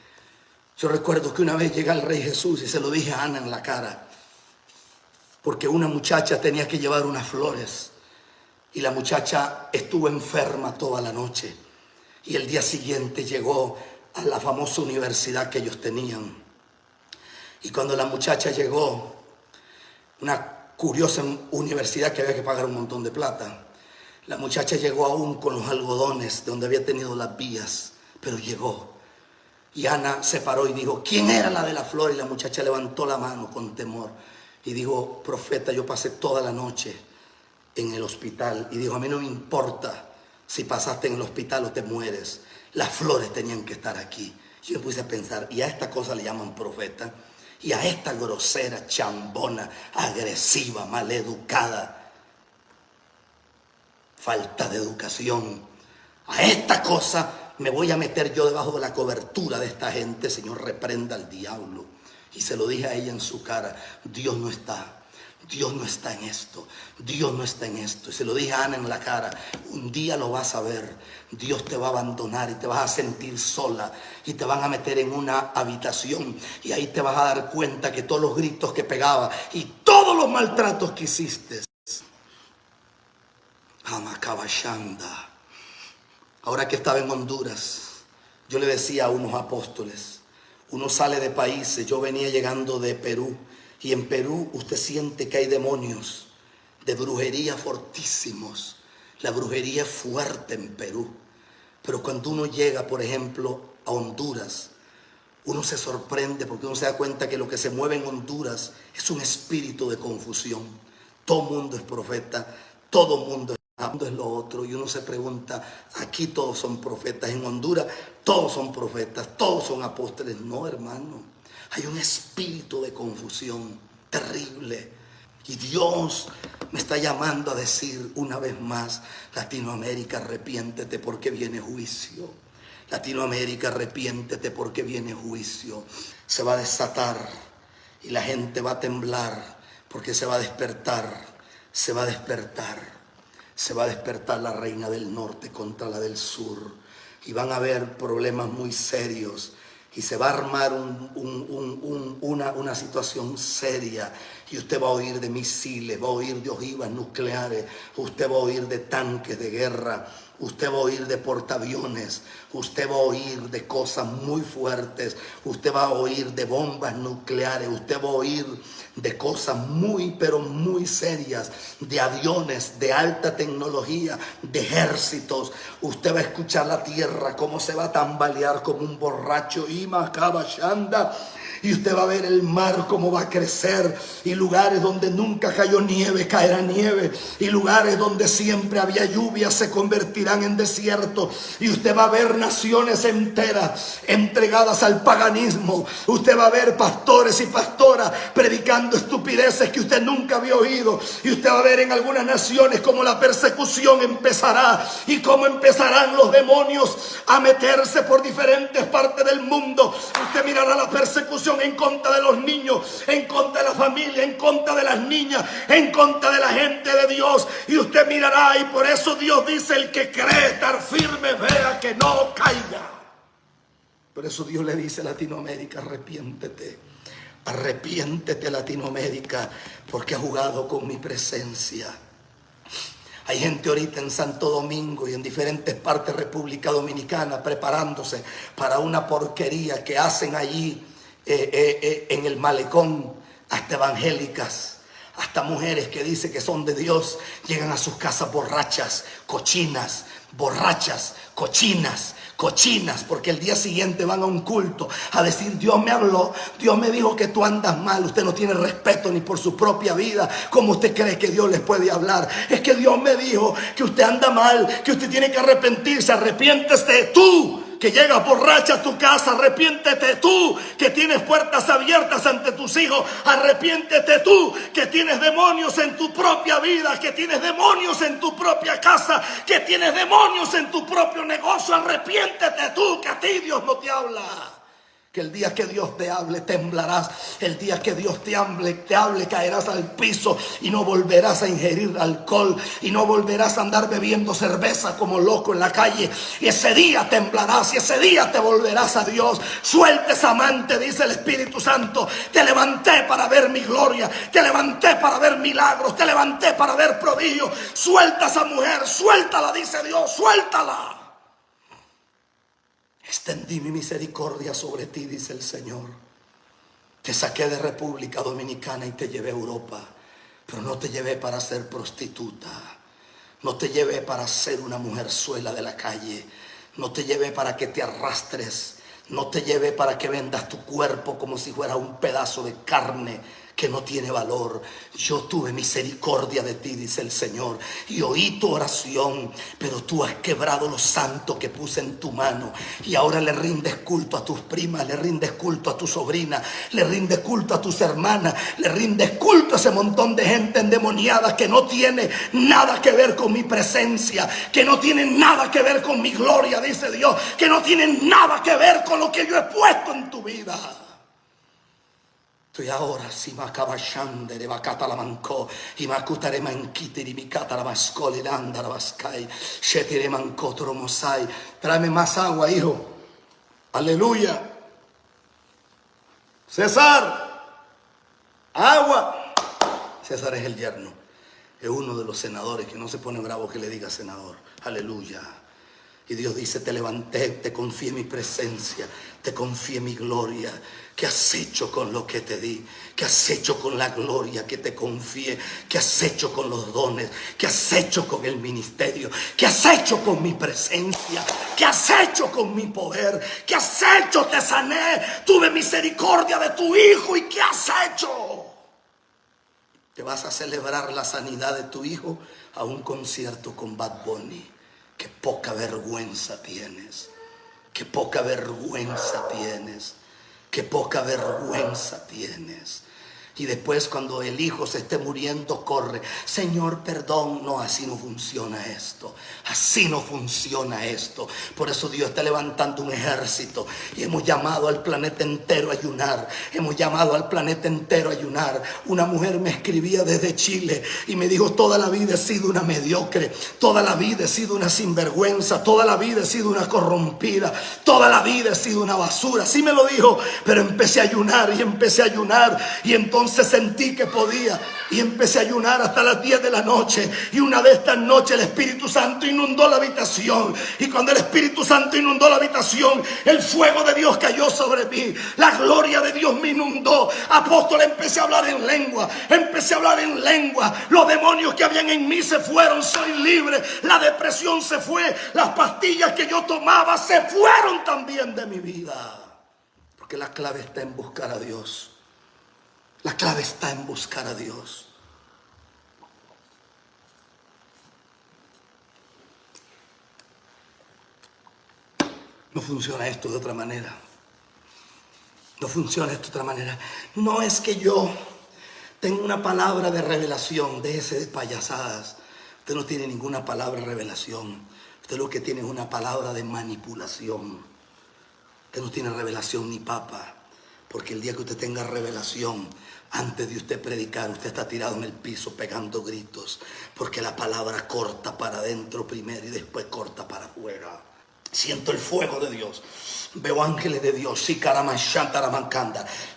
Speaker 2: Yo recuerdo que una vez llega el Rey Jesús y se lo dije a Ana en la cara, porque una muchacha tenía que llevar unas flores y la muchacha estuvo enferma toda la noche. Y el día siguiente llegó a la famosa universidad que ellos tenían. Y cuando la muchacha llegó, una curiosa universidad que había que pagar un montón de plata, la muchacha llegó aún con los algodones donde había tenido las vías, pero llegó. Y Ana se paró y dijo: ¿quién era la de la flor? Y la muchacha levantó la mano con temor y dijo: profeta, yo pasé toda la noche en el hospital. Y dijo: a mí no me importa si pasaste en el hospital o te mueres, las flores tenían que estar aquí. Yo me puse a pensar, y a esta cosa le llaman profeta, y a esta grosera, chambona, agresiva, maleducada, falta de educación, a esta cosa me voy a meter yo debajo de la cobertura de esta gente. Señor, reprenda al diablo. Y se lo dije a ella en su cara: Dios no está en esto, Dios no está en esto. Y se lo dije a Ana en la cara: un día lo vas a ver, Dios te va a abandonar y te vas a sentir sola y te van a meter en una habitación y ahí te vas a dar cuenta que todos los gritos que pegaba y todos los maltratos que hiciste. Amacabashanda. Ahora que estaba en Honduras, yo le decía a unos apóstoles: uno sale de países, yo venía llegando de Perú, y en Perú usted siente que hay demonios de brujería fortísimos. La brujería es fuerte en Perú. Pero cuando uno llega, por ejemplo, a Honduras, uno se sorprende porque uno se da cuenta que lo que se mueve en Honduras es un espíritu de confusión. Todo mundo es profeta, todo mundo es lo otro. Y uno se pregunta: aquí todos son profetas, en Honduras todos son profetas, todos son apóstoles. No, hermano. Hay un espíritu de confusión terrible. Y Dios me está llamando a decir una vez más: Latinoamérica, arrepiéntete porque viene juicio. Latinoamérica, arrepiéntete porque viene juicio. Se va a desatar y la gente va a temblar porque se va a despertar. Se va a despertar. Se va a despertar la reina del norte contra la del sur. Y van a haber problemas muy serios. Y se va a armar una situación seria. Y usted va a oír de misiles, va a oír de ojivas nucleares, usted va a oír de tanques de guerra, Usted va a oír de portaaviones, usted va a oír de cosas muy fuertes, usted va a oír de bombas nucleares, usted va a oír de cosas muy, pero muy serias, de aviones, de alta tecnología, de ejércitos. Usted va a escuchar la tierra cómo se va a tambalear como un borracho, y usted va a ver el mar cómo va a crecer, y lugares donde nunca cayó nieve, caerá nieve, y lugares donde siempre había lluvia se convertirán en desierto, y usted va a ver naciones enteras entregadas al paganismo. Usted va a ver pastores y pastoras predicando estupideces que usted nunca había oído, y usted va a ver en algunas naciones cómo la persecución empezará y cómo empezarán los demonios a meterse por diferentes partes del mundo. Usted mirará la persecución en contra de los niños, en contra de la familia, en contra de las niñas, en contra de la gente de Dios, y usted mirará. Y por eso Dios dice: el que cree estar firme, vea que no caiga. Por eso Dios le dice a Latinoamérica: arrepiéntete, arrepiéntete, Latinoamérica, porque has jugado con mi presencia. Hay gente ahorita en Santo Domingo y en diferentes partes de República Dominicana preparándose para una porquería que hacen allí en el malecón. Hasta evangélicas, hasta mujeres que dicen que son de Dios, llegan a sus casas borrachas, cochinas, porque el día siguiente van a un culto a decir: Dios me habló, Dios me dijo que tú andas mal. Usted no tiene respeto ni por su propia vida. ¿Cómo usted cree que Dios les puede hablar? Es que Dios me dijo que usted anda mal, que usted tiene que arrepentirse. Arrepiéntese tú, que llegas borracha a tu casa. Arrepiéntete tú, que tienes puertas abiertas ante tus hijos. Arrepiéntete tú, que tienes demonios en tu propia vida, que tienes demonios en tu propia casa, que tienes demonios en tu propio negocio. Arrepiéntete tú, que a ti Dios no te habla. Que el día que Dios te hable temblarás. El día que Dios te hable caerás al piso y no volverás a ingerir alcohol y no volverás a andar bebiendo cerveza como loco en la calle. Y ese día temblarás y ese día te volverás a Dios. Suelta esa amante, dice el Espíritu Santo. Te levanté para ver mi gloria, te levanté para ver milagros, te levanté para ver prodigios. Suelta a esa mujer, suéltala, dice Dios, suéltala. Extendí mi misericordia sobre ti, dice el Señor. Te saqué de República Dominicana y te llevé a Europa, pero no te llevé para ser prostituta, no te llevé para ser una mujerzuela de la calle, no te llevé para que te arrastres, no te llevé para que vendas tu cuerpo como si fuera un pedazo de carne que no tiene valor. Yo tuve misericordia de ti, dice el Señor, y oí tu oración, pero tú has quebrado lo santo que puse en tu mano, y ahora le rindes culto a tus primas, le rindes culto a tu sobrina, le rindes culto a tus hermanas, le rindes culto a ese montón de gente endemoniada que no tiene nada que ver con mi presencia, que no tiene nada que ver con mi gloria, dice Dios, que no tiene nada que ver con lo que yo he puesto en tu vida. Y ahora si macabashande de bacata la mancó y macutare manquite di bicata la mascole danda la bascai shetire mancó tromosai. Tráeme más agua, hijo. Aleluya. César, agua. César es el yerno, es uno de los senadores que no se pone bravo que le diga senador. Aleluya. Y Dios dice: te levanté, te confié mi presencia, te confié mi gloria. ¿Qué has hecho con lo que te di? ¿Qué has hecho con la gloria que te confié? ¿Qué has hecho con los dones? ¿Qué has hecho con el ministerio? ¿Qué has hecho con mi presencia? ¿Qué has hecho con mi poder? ¿Qué has hecho? Te sané, tuve misericordia de tu hijo. ¿Y qué has hecho? Te vas a celebrar la sanidad de tu hijo a un concierto con Bad Bunny. Qué poca vergüenza tienes. Qué poca vergüenza tienes. Qué poca vergüenza tienes. Y después, cuando el hijo se esté muriendo, corre: Señor, perdón. No, así no funciona esto. Así no funciona esto. Por eso Dios está levantando un ejército. Y hemos llamado al planeta entero a ayunar. Hemos llamado al planeta entero a ayunar. Una mujer me escribía desde Chile y me dijo: toda la vida he sido una mediocre. Toda la vida he sido una sinvergüenza. Toda la vida he sido una corrompida. Toda la vida he sido una basura. Así me lo dijo. Pero empecé a ayunar y empecé a ayunar. Y entonces entonces sentí que podía y empecé a ayunar hasta las 10 de la noche. Y una de estas noches el Espíritu Santo inundó la habitación. Y cuando el Espíritu Santo inundó la habitación, el fuego de Dios cayó sobre mí. La gloria de Dios me inundó. Apóstol, empecé a hablar en lengua. Empecé a hablar en lengua. Los demonios que habían en mí se fueron. Soy libre. La depresión se fue. Las pastillas que yo tomaba se fueron también de mi vida. Porque la clave está en buscar a Dios. La clave está en buscar a Dios. No funciona esto de otra manera. No funciona esto de otra manera. No es que yo tenga una palabra de revelación, déjese de payasadas. Usted no tiene ninguna palabra de revelación. Usted lo que tiene es una palabra de manipulación. Usted no tiene revelación ni papa. Porque el día que usted tenga revelación, antes de usted predicar, usted está tirado en el piso pegando gritos. Porque la palabra corta para adentro primero y después corta para afuera. Siento el fuego de Dios. Veo ángeles de Dios.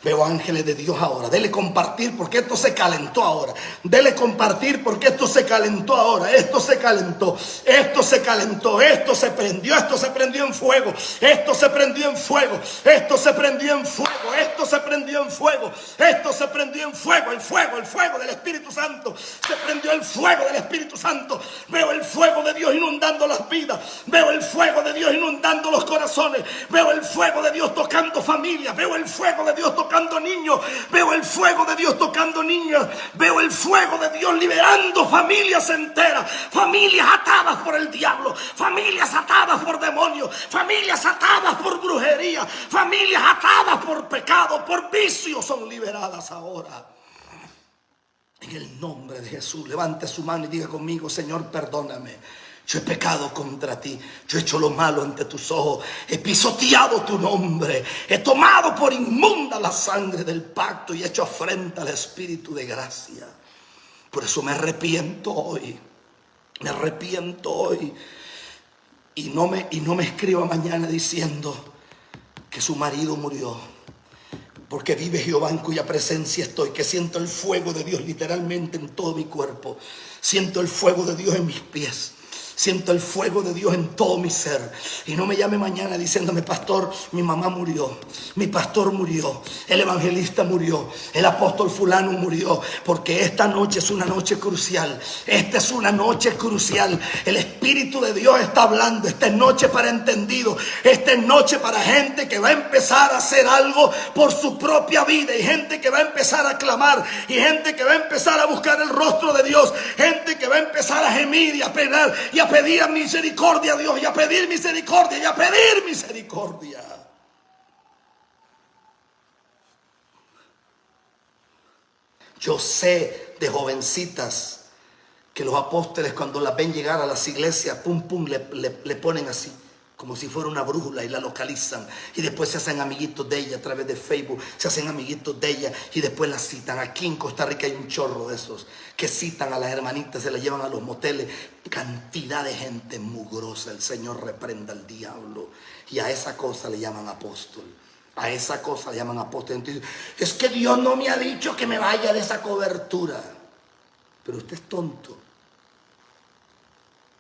Speaker 2: Veo ángeles de Dios ahora. Dele compartir porque esto se calentó ahora. Dele compartir porque esto se calentó ahora. Esto se calentó. Esto se calentó. Esto se prendió. Esto se prendió en fuego. Esto se prendió en fuego. Esto se prendió en fuego. Esto se prendió en fuego. Esto se prendió en fuego. El fuego del Espíritu Santo. Se prendió el fuego del Espíritu Santo. Veo el fuego de Dios inundando las vidas. Veo el fuego de Dios inundando los corazones. Veo el fuego de Dios tocando familias. Veo el fuego de Dios tocando niños. Veo el fuego de Dios tocando niñas. Veo el fuego de Dios liberando familias enteras. Familias atadas por el diablo. Familias atadas por demonios. Familias atadas por brujería. Familias atadas por pecado, por vicio, son liberadas ahora. En el nombre de Jesús, levante su mano y diga conmigo: Señor, perdóname. Yo he pecado contra ti, yo he hecho lo malo ante tus ojos, he pisoteado tu nombre, he tomado por inmunda la sangre del pacto y he hecho afrenta al Espíritu de gracia. Por eso me arrepiento hoy, y no me escriba mañana diciendo que su marido murió. Porque vive Jehová en cuya presencia estoy, que siento el fuego de Dios literalmente en todo mi cuerpo, siento el fuego de Dios en mis pies. Siento el fuego de Dios en todo mi ser. Y no me llame mañana diciéndome: pastor, mi mamá murió, mi pastor murió, el evangelista murió, el apóstol fulano murió. Porque esta noche es una noche crucial. Esta es una noche crucial. El Espíritu de Dios está hablando. Esta es noche para entendidos. Esta es noche para gente que va a empezar a hacer algo por su propia vida. Y gente que va a empezar a clamar. Y gente que va a empezar a buscar el rostro de Dios. Gente que va a empezar a gemir y a penar y a pedir misericordia a Dios, y a pedir misericordia, y a pedir misericordia. Yo sé de jovencitas que los apóstoles, cuando las ven llegar a las iglesias, le ponen así, como si fuera una brújula, y la localizan. Y después se hacen amiguitos de ella a través de Facebook. Se hacen amiguitos de ella y después la citan. Aquí en Costa Rica hay un chorro de esos que citan a las hermanitas, se las llevan a los moteles. Cantidad de gente mugrosa. El Señor reprenda al diablo. Y a esa cosa le llaman apóstol. A esa cosa le llaman apóstol. Entonces, es que Dios no me ha dicho que me vaya de esa cobertura. Pero usted es tonto.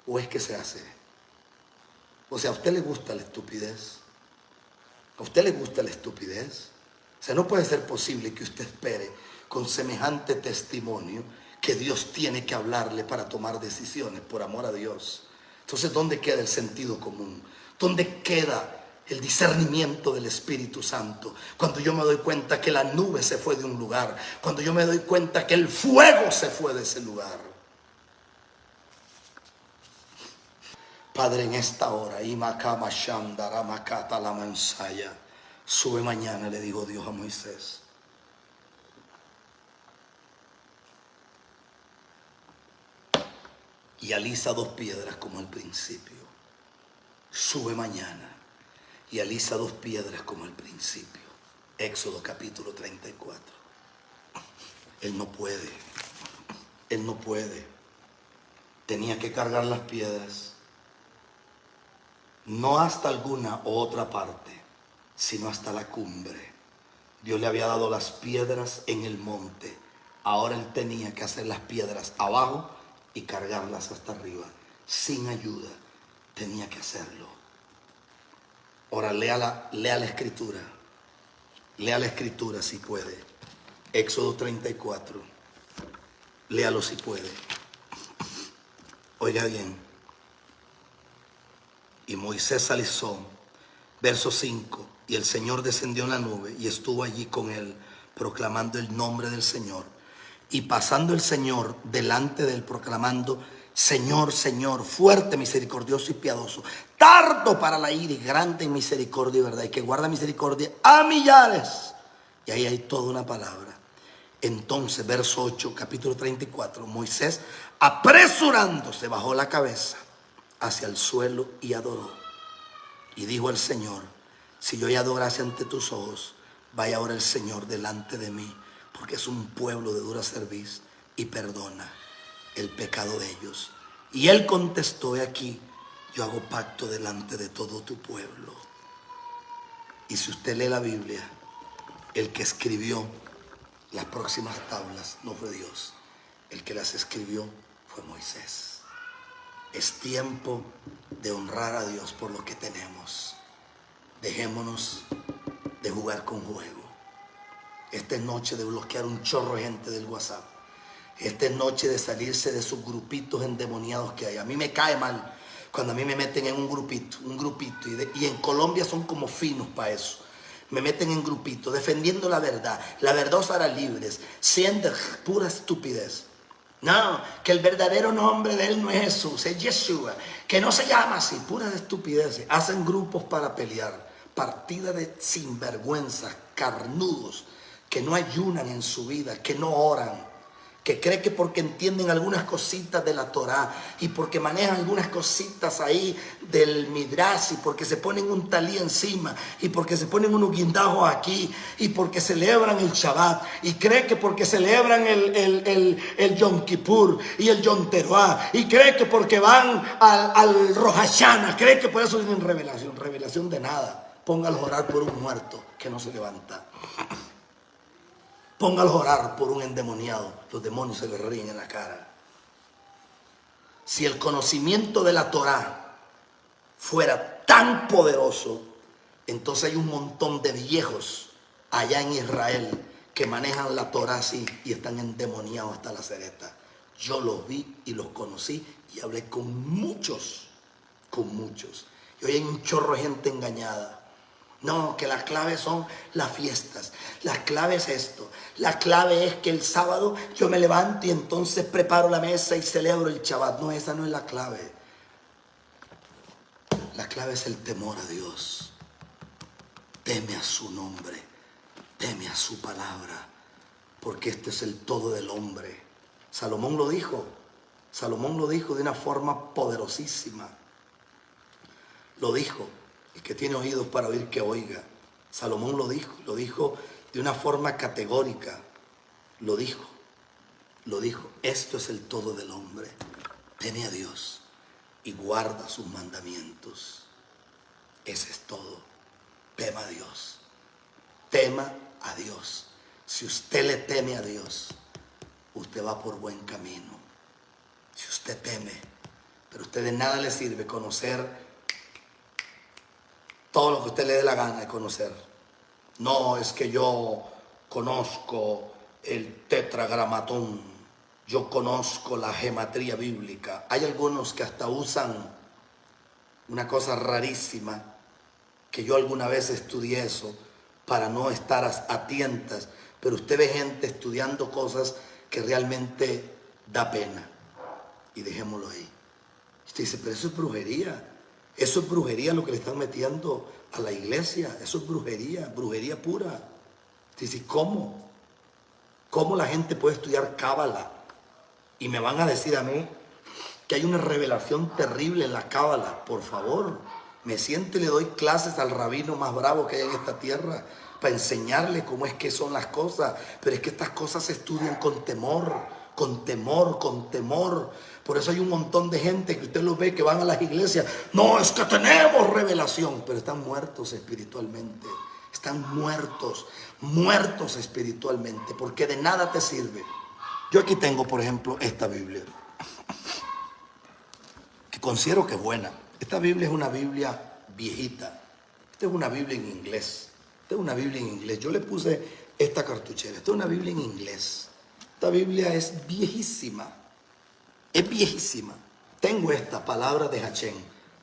Speaker 2: ¿O es que se hace? O sea, ¿a usted le gusta la estupidez? ¿A usted le gusta la estupidez? O sea, no puede ser posible que usted espere con semejante testimonio que Dios tiene que hablarle para tomar decisiones por amor a Dios. Entonces, ¿dónde queda el sentido común? ¿Dónde queda el discernimiento del Espíritu Santo? Cuando yo me doy cuenta que la nube se fue de un lugar. Cuando yo me doy cuenta que el fuego se fue de ese lugar. Padre, en esta hora, sube mañana, le digo Dios a Moisés. Y alisa 2 piedras como al principio. Sube mañana y alisa 2 piedras como al principio. Éxodo capítulo 34. Él no puede. Él no puede. Tenía que cargar las piedras. No hasta alguna otra parte, sino hasta la cumbre Dios le había dado las piedras en el monte. Ahora él tenía que hacer las piedras abajo y cargarlas hasta arriba. Sin ayuda, tenía que hacerlo. Ahora lea la escritura. Lea la escritura si puede. Éxodo 34. Léalo si puede. Oiga bien. Y Moisés alisó. Verso 5. Y el Señor descendió en la nube y estuvo allí con él, proclamando el nombre del Señor. Y pasando el Señor delante de él, proclamando: Señor, Señor, fuerte, misericordioso y piadoso, tardo para la ira y grande en misericordia y verdad, y que guarda misericordia a millares. Y ahí hay toda una palabra. Entonces, verso 8, capítulo 34, Moisés, apresurándose, bajó la cabeza hacia el suelo y adoró. Y dijo el Señor: si yo ya adorase ante tus ojos, vaya ahora el Señor delante de mí, porque es un pueblo de dura cerviz y perdona el pecado de ellos. Y él contestó: he aquí, yo hago pacto delante de todo tu pueblo. Y si usted lee la Biblia, el que escribió las próximas tablas no fue Dios, el que las escribió fue Moisés. Es tiempo de honrar a Dios por lo que tenemos. Dejémonos de jugar con juego. Esta es noche de bloquear un chorro de gente del WhatsApp. Esta es noche de salirse de sus grupitos endemoniados que hay. A mí me cae mal cuando a mí me meten en un grupito. Y en Colombia son como finos para eso. Me meten en grupitos, defendiendo la verdad. La verdad os hará libres. Siendo pura estupidez. No, que el verdadero nombre de él no es Jesús, es Yeshua. Que no se llama así, puras estupideces. Hacen grupos para pelear. Partida de sinvergüenzas, carnudos, que no ayunan en su vida, que no oran, que creen que porque entienden algunas cositas de la Torá y porque manejan algunas cositas ahí del Midrash y porque se ponen un talí encima y porque se ponen unos guindajos aquí y porque celebran el Shabbat y creen que porque celebran el Yom Kippur y el Yom Teruah y creen que porque van al Rosh Hashanah, creen que por eso tienen revelación de nada. Póngalos a orar por un muerto que no se levanta. Póngalos a orar por un endemoniado. Los demonios se les ríen en la cara. Si el conocimiento de la Torá fuera tan poderoso, entonces hay un montón de viejos allá en Israel que manejan la Torá así y están endemoniados hasta la cereta. Yo los vi y los conocí y hablé con muchos. Y hoy hay un chorro de gente engañada. No, que las claves son las fiestas. La clave es esto. La clave es que el sábado yo me levanto y entonces preparo la mesa y celebro el Shabbat. No, esa no es la clave. La clave es el temor a Dios. Teme a su nombre. Teme a su palabra. Porque este es el todo del hombre. Salomón lo dijo. Salomón lo dijo de una forma poderosísima. Lo dijo. El que tiene oídos para oír, que oiga. Salomón lo dijo de una forma categórica. Lo dijo. Esto es el todo del hombre. Teme a Dios y guarda sus mandamientos. Ese es todo. Tema a Dios. Tema a Dios. Si usted le teme a Dios, usted va por buen camino. Si usted teme, pero a usted de nada le sirve conocer todo lo que usted le dé la gana de conocer. No, es que yo conozco el tetragramatón. Yo conozco la gematría bíblica. Hay algunos que hasta usan una cosa rarísima, que yo alguna vez estudié eso, para no estar a tientas. Pero usted ve gente estudiando cosas que realmente da pena. Y dejémoslo ahí. Usted dice, pero eso es brujería. Eso es brujería lo que le están metiendo a la iglesia. Eso es brujería pura. Dice, ¿cómo? ¿Cómo la gente puede estudiar cábala? Y me van a decir a mí que hay una revelación terrible en la cábala. Por favor, me siento y le doy clases al rabino más bravo que hay en esta tierra para enseñarle cómo es que son las cosas. Pero es que estas cosas se estudian con temor. Por eso hay un montón de gente que usted los ve que van a las iglesias. No, es que tenemos revelación, pero están muertos espiritualmente. Están muertos, muertos espiritualmente, porque de nada te sirve. Yo aquí tengo, por ejemplo, esta Biblia, que considero que es buena. Esta Biblia es una Biblia viejita. Esta es una Biblia en inglés. Esta es una Biblia en inglés. Yo le puse esta cartuchera. Esta es una Biblia en inglés. Esta Biblia es viejísima. Es viejísima. Tengo esta palabra de Hachén.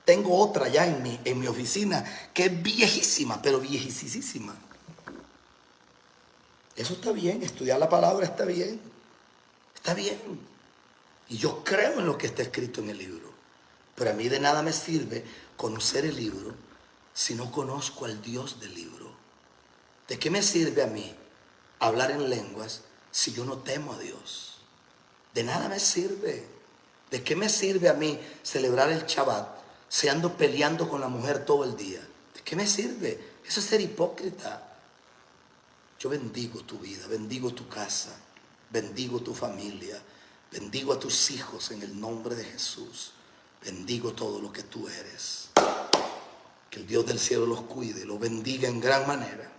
Speaker 2: Tengo otra ya en mi oficina que es viejísima, pero viejísima. Eso está bien. Estudiar la palabra está bien. Está bien. Y yo creo en lo que está escrito en el libro. Pero a mí de nada me sirve conocer el libro si no conozco al Dios del libro. ¿De qué me sirve a mí hablar en lenguas si yo no temo a Dios? De nada me sirve. ¿De qué me sirve a mí celebrar el Shabbat si ando peleando con la mujer todo el día? ¿De qué me sirve? Eso es ser hipócrita. Yo bendigo tu vida, bendigo tu casa, bendigo tu familia, bendigo a tus hijos en el nombre de Jesús. Bendigo todo lo que tú eres. Que el Dios del cielo los cuide, los bendiga en gran manera.